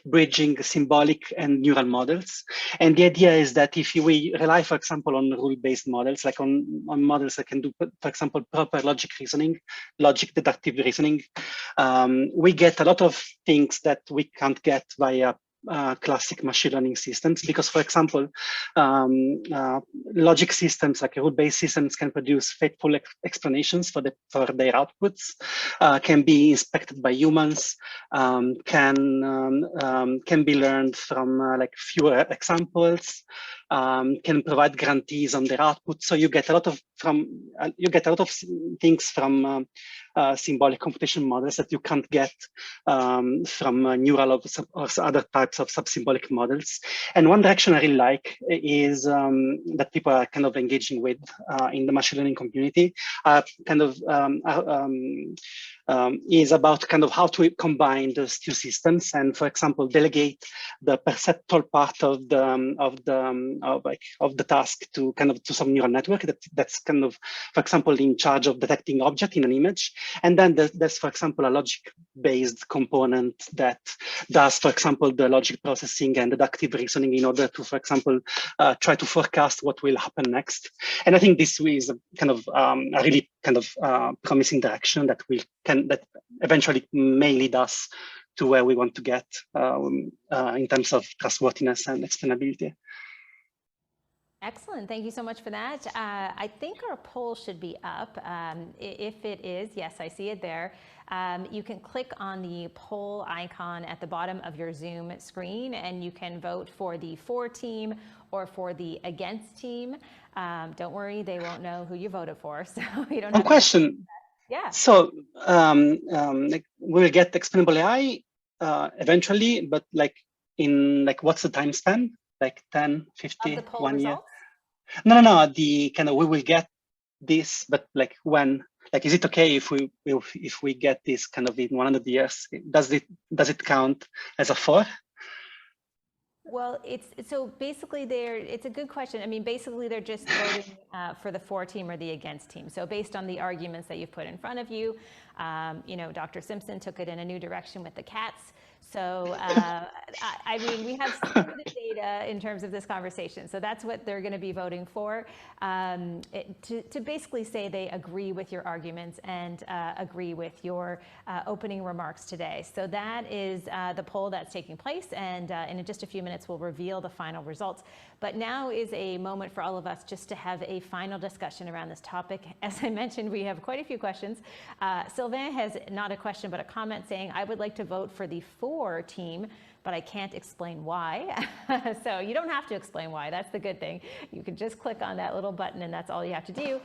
bridging symbolic and neural models. And the idea is that if we rely, for example, on rule-based models, like on models that can do, for example, proper logic reasoning, logic deductive reasoning, we get a lot of things that we can't get via classic machine learning systems, because, for example, logic systems like rule-based systems can produce faithful explanations for their outputs, can be inspected by humans, can be learned from like fewer examples, can provide guarantees on their output. So you get a lot of things from symbolic computation models that you can't get from neural or other types of sub-symbolic models. And one direction I really like is that people are kind of engaging with in the machine learning community, is about kind of how to combine those two systems and, for example, delegate the perceptual part of the task to some neural network that's kind of, for example, in charge of detecting object in an image. And then there's, for example, a logic-based component that does, for example, the logic processing and deductive reasoning in order to, for example, try to forecast what will happen next. And I think this is a kind of a really kind of promising direction that that eventually may lead us to where we want to get in terms of trustworthiness and explainability. Excellent. Thank you so much for that. I think our poll should be up. If it is, yes, I see it there. You can click on the poll icon at the bottom of your Zoom screen, and you can vote for the for team or for the against team. Don't worry, they won't know who you voted for, so you don't have question. Yeah. So we'll get Explainable AI eventually, but like in like what's the time span? Like 10, 50, Of the poll 1 year? results? No. The kind of we will get this, but like when? Like, is it okay if we get this kind of in 100 years? Does it count as a 4? Well, so basically it's a good question. I mean, basically they're just voting for the for team or the against team. So based on the arguments that you've put in front of you, Dr. Simpson took it in a new direction with the cats. So, I mean, we have the data in terms of this conversation. So that's what they're going to be voting for, to basically say they agree with your arguments and agree with your opening remarks today. So that is the poll that's taking place. And in just a few minutes, we'll reveal the final results. But now is a moment for all of us just to have a final discussion around this topic. As I mentioned, we have quite a few questions. Sylvain has not a question, but a comment saying, I would like to vote for the for team, but I can't explain why. So you don't have to explain why. That's the good thing. You can just click on that little button and that's all you have to do.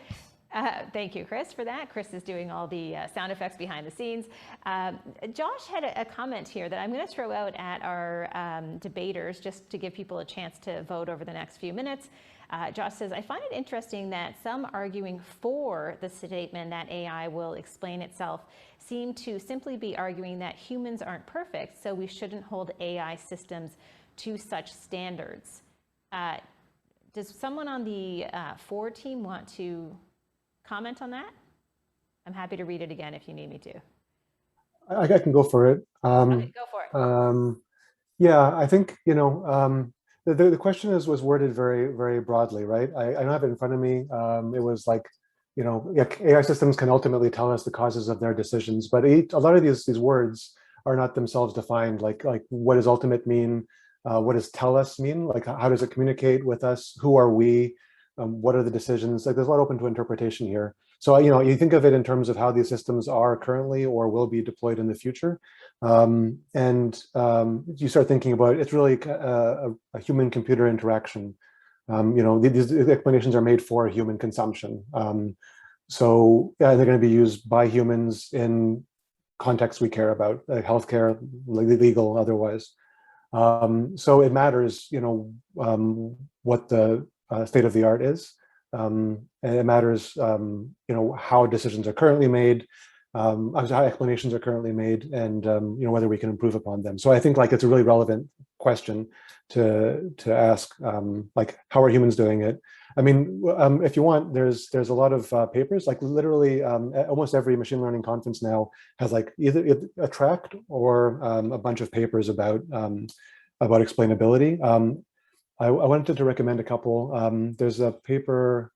Thank you, Chris, for that. Chris is doing all the sound effects behind the scenes. Josh had a comment here that I'm going to throw out at our debaters just to give people a chance to vote over the next few minutes. Josh says, I find it interesting that some arguing for the statement that AI will explain itself seem to simply be arguing that humans aren't perfect, so we shouldn't hold AI systems to such standards. Does someone on the for team want to comment on that? I'm happy to read it again if you need me to. I can go for it. Okay, go for it. Yeah, I think, the question was worded very, very broadly, right? I don't have it in front of me. It was like, AI systems can ultimately tell us the causes of their decisions, but a lot of these words are not themselves defined. Like what does ultimate mean? What does tell us mean? Like how does it communicate with us? Who are we? What are the decisions? Like there's a lot open to interpretation here. So, you think of it in terms of how these systems are currently or will be deployed in the future. You start thinking about it's really a human-computer interaction. These explanations are made for human consumption. So yeah, they're going to be used by humans in contexts we care about, like healthcare, legal, otherwise. So it matters, what the state of the art is. And it matters, how decisions are currently made, how explanations are currently made, and whether we can improve upon them. So I think it's a really relevant question to ask, how are humans doing it? I mean, if you want, there's a lot of papers, like literally almost every machine learning conference now has either a tract or a bunch of papers about explainability. I wanted to recommend a couple. There's a paper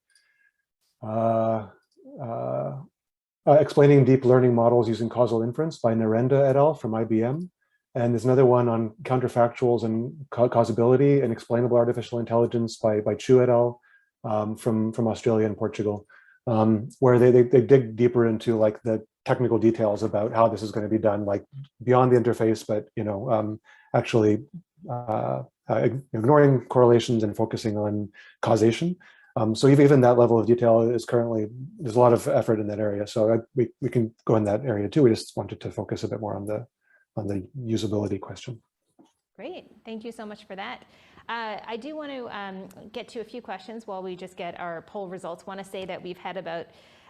explaining deep learning models using causal inference by Narendra et al. From IBM. And there's another one on counterfactuals and causability and explainable artificial intelligence by Chu et al. From Australia and Portugal, where they dig deeper into the technical details about how this is going to be done, beyond the interface, but actually ignoring correlations and focusing on causation. So even that level of detail is there's a lot of effort in that area. So we can go in that area too. We just wanted to focus a bit more on the usability question. Great, thank you so much for that. I do want to get to a few questions while we just get our poll results. Want to say that we've had about,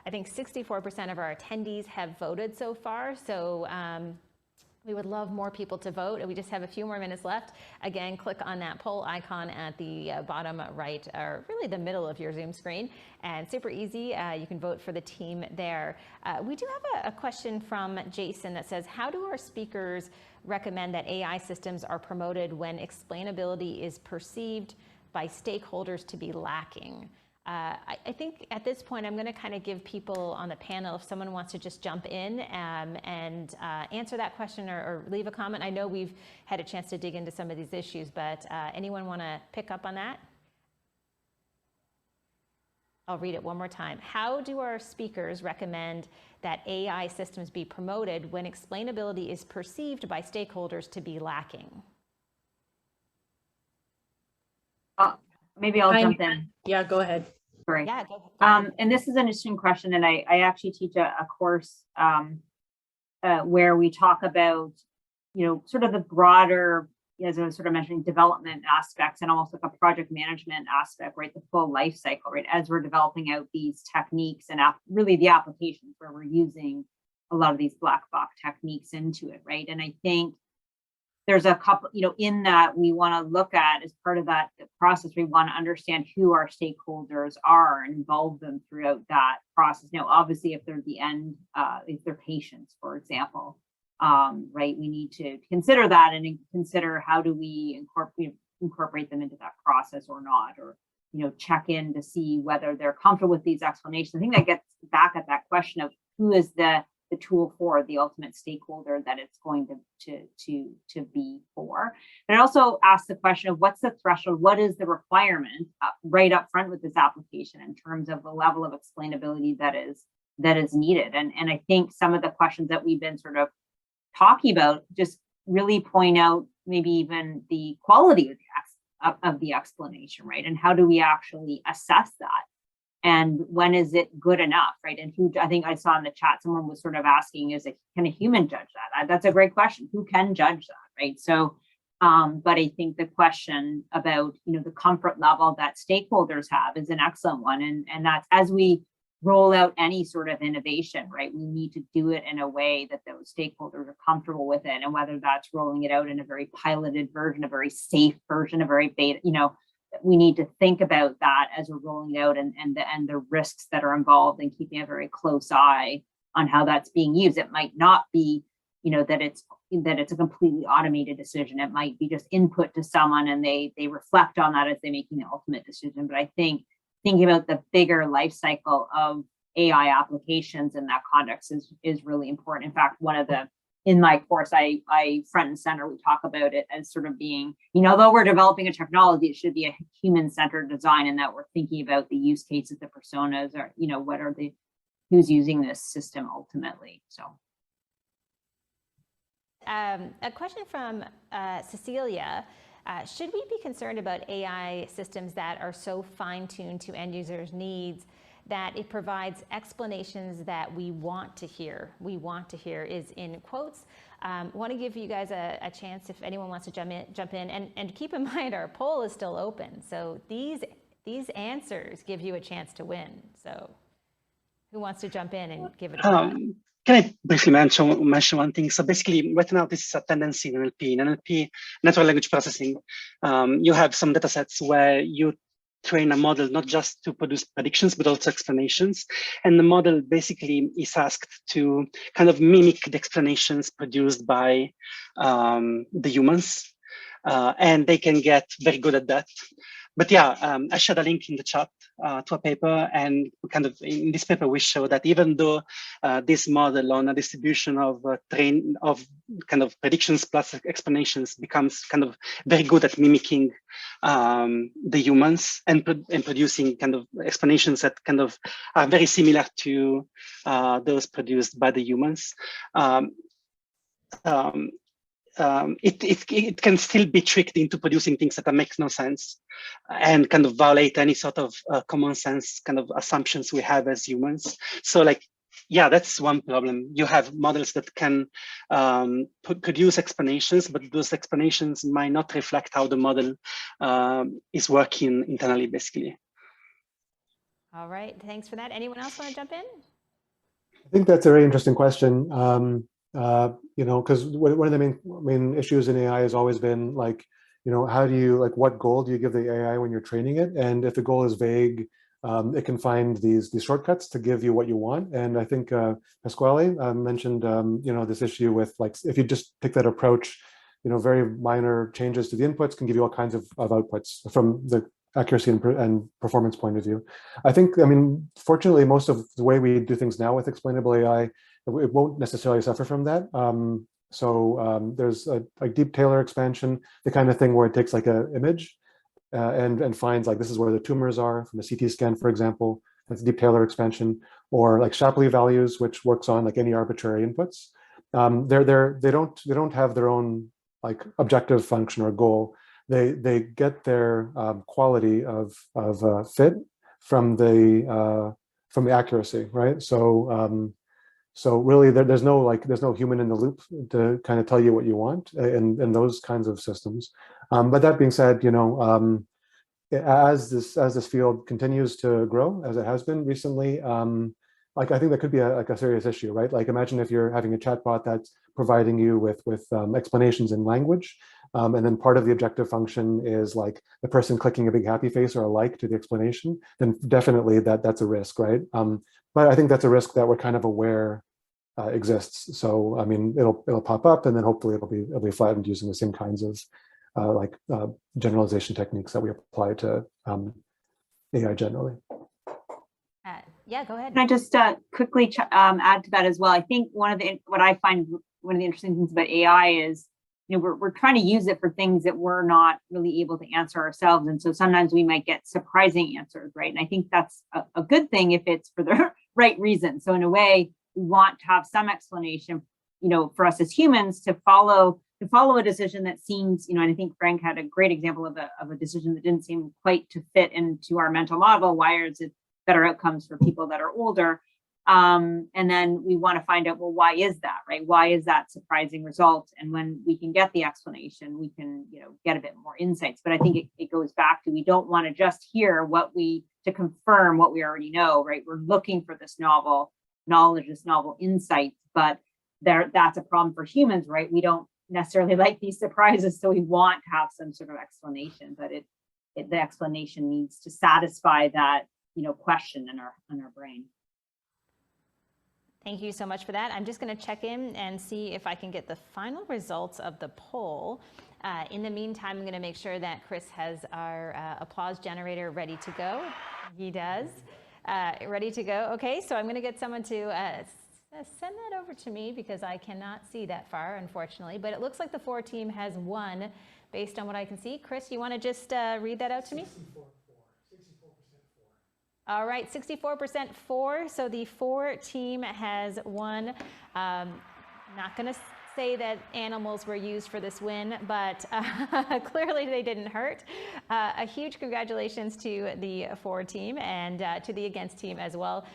I think 64% of our attendees have voted so far. So we would love more people to vote. And we just have a few more minutes left. Again, click on that poll icon at the bottom right, or really the middle of your Zoom screen. And super easy, you can vote for the team there. We do have a question from Jason that says, how do our speakers recommend that AI systems are promoted when explainability is perceived by stakeholders to be lacking? I think at this point, I'm going to kind of give people on the panel, if someone wants to just jump in and answer that question or leave a comment. I know we've had a chance to dig into some of these issues, but anyone want to pick up on that? I'll read it one more time. How do our speakers recommend that AI systems be promoted when explainability is perceived by stakeholders to be lacking? Maybe I'll jump in. Yeah, go ahead. Sorry. Yeah, go ahead. And this is an interesting question, and I actually teach a course where we talk about sort of the broader, as I was sort of mentioning, development aspects and almost like a project management aspect, right? The full life cycle, right? As we're developing out these techniques and really the applications where we're using a lot of these black box techniques into it, right? And I think there's a couple, in that we want to look at as part of that process, we want to understand who our stakeholders are and involve them throughout that process. Now, obviously, if they're the end, if they're patients, for example, right, we need to consider that and consider how do we incorporate them into that process or not, or check in to see whether they're comfortable with these explanations. I think that gets back at that question of who is the tool for, the ultimate stakeholder that it's going to be for. And it also asks the question of what's the threshold, what is the requirement right up front with this application in terms of the level of explainability that is needed. And I think some of the questions that we've been sort of talking about just really point out maybe even the quality of the explanation, right? And how do we actually assess that? And when is it good enough, right? And who, I think I saw in the chat, someone was sort of asking, can a human judge that? That's a great question. Who can judge that, right? So, but I think the question about, the comfort level that stakeholders have is an excellent one. And that's, as we roll out any sort of innovation, right, we need to do it in a way that those stakeholders are comfortable with it. And whether that's rolling it out in a very piloted version, a very safe version, a very beta, we need to think about that as we're rolling out and the risks that are involved and keeping a very close eye on how that's being used. It might not be, that it's a completely automated decision. It might be just input to someone and they reflect on that as they're making the ultimate decision. But I think thinking about the bigger life cycle of AI applications in that context is really important. In fact, in my course, I front and center, we talk about it as sort of being, though we're developing a technology, it should be a human-centered design, and that we're thinking about the use cases, the personas, or, who's using this system ultimately. So. A question from Cecilia. Should we be concerned about AI systems that are so fine-tuned to end users' needs that it provides explanations that we want to hear? We want to hear is in quotes. Want to give you guys a chance if anyone wants to jump in, and keep in mind our poll is still open. So these answers give you a chance to win. So who wants to jump in and give it a shot? Can I briefly mention one thing? So basically, right now, this is a tendency in NLP. In NLP, natural language processing, you have some data sets where you train a model not just to produce predictions, but also explanations. And the model basically is asked to kind of mimic the explanations produced by the humans. And they can get very good at that. But yeah, I shared a link in the chat to a paper, and kind of in this paper we show that even though this model on a distribution of kind of predictions plus explanations becomes kind of very good at mimicking the humans and producing kind of explanations that kind of are very similar to those produced by the humans. It can still be tricked into producing things that make no sense and kind of violate any sort of common sense kind of assumptions we have as humans. So like, yeah, that's one problem. You have models that can produce explanations, but those explanations might not reflect how the model is working internally, basically. All right, thanks for that. Anyone else want to jump in? I think that's a very interesting question. Because one of the main issues in AI has always been like, how do you, like, what goal do you give the AI when you're training it? And if the goal is vague, it can find these shortcuts to give you what you want. And I think Pasquale mentioned, this issue with, like, if you just take that approach, very minor changes to the inputs can give you all kinds of outputs from the accuracy and performance point of view. I think, fortunately, most of the way we do things now with explainable AI, it won't necessarily suffer from that. There's a deep Taylor expansion, the kind of thing where it takes like an image and finds like, this is where the tumors are from a CT scan, for example. That's deep Taylor expansion, or like Shapley values, which works on like any arbitrary inputs. They don't have their own like objective function or goal. They get their quality of fit from the accuracy, right? So So really, there's no human in the loop to kind of tell you what you want in those kinds of systems. But that being said, as this field continues to grow, as it has been recently, I think that could be a serious issue, right? Like, imagine if you're having a chatbot that's providing you with explanations in language, and then part of the objective function is like the person clicking a big happy face or a like to the explanation, then definitely that's a risk, right? But I think that's a risk that we're kind of aware exists. So I mean, it'll pop up, and then hopefully it'll be flattened using the same kinds of generalization techniques that we apply to AI generally. Yeah, go ahead. Can I just quickly add to that as well? I think what I find one of the interesting things about AI is, we're trying to use it for things that we're not really able to answer ourselves. And so sometimes we might get surprising answers, right? And I think that's a good thing if it's for the right reason. So in a way, we want to have some explanation, for us as humans to follow a decision that seems, and I think Frank had a great example of a decision that didn't seem quite to fit into our mental model. Why is it better outcomes for people that are older? And then we want to find out, well, why is that, right? Why is that surprising result? And when we can get the explanation, we can, get a bit more insights. But I think it goes back to, we don't want to just hear to confirm what we already know, right? We're looking for this novel knowledge, this novel insight, but that's a problem for humans, right? We don't necessarily like these surprises, so we want to have some sort of explanation, but the explanation needs to satisfy that question in our brain. Thank you so much for that. I'm just going to check in and see if I can get the final results of the poll. In the meantime, I'm going to make sure that Chris has our applause generator ready to go. He does. Ready to go. Okay, so I'm going to get someone to send that over to me, because I cannot see that far, unfortunately. But it looks like the 4 team has won based on what I can see. Chris, you want to just read that out to me? 64% for. All right, 64% for. So the 4 team has won. Not going to say that animals were used for this win, but clearly they didn't hurt. A huge congratulations to the 4 team and to the against team as well.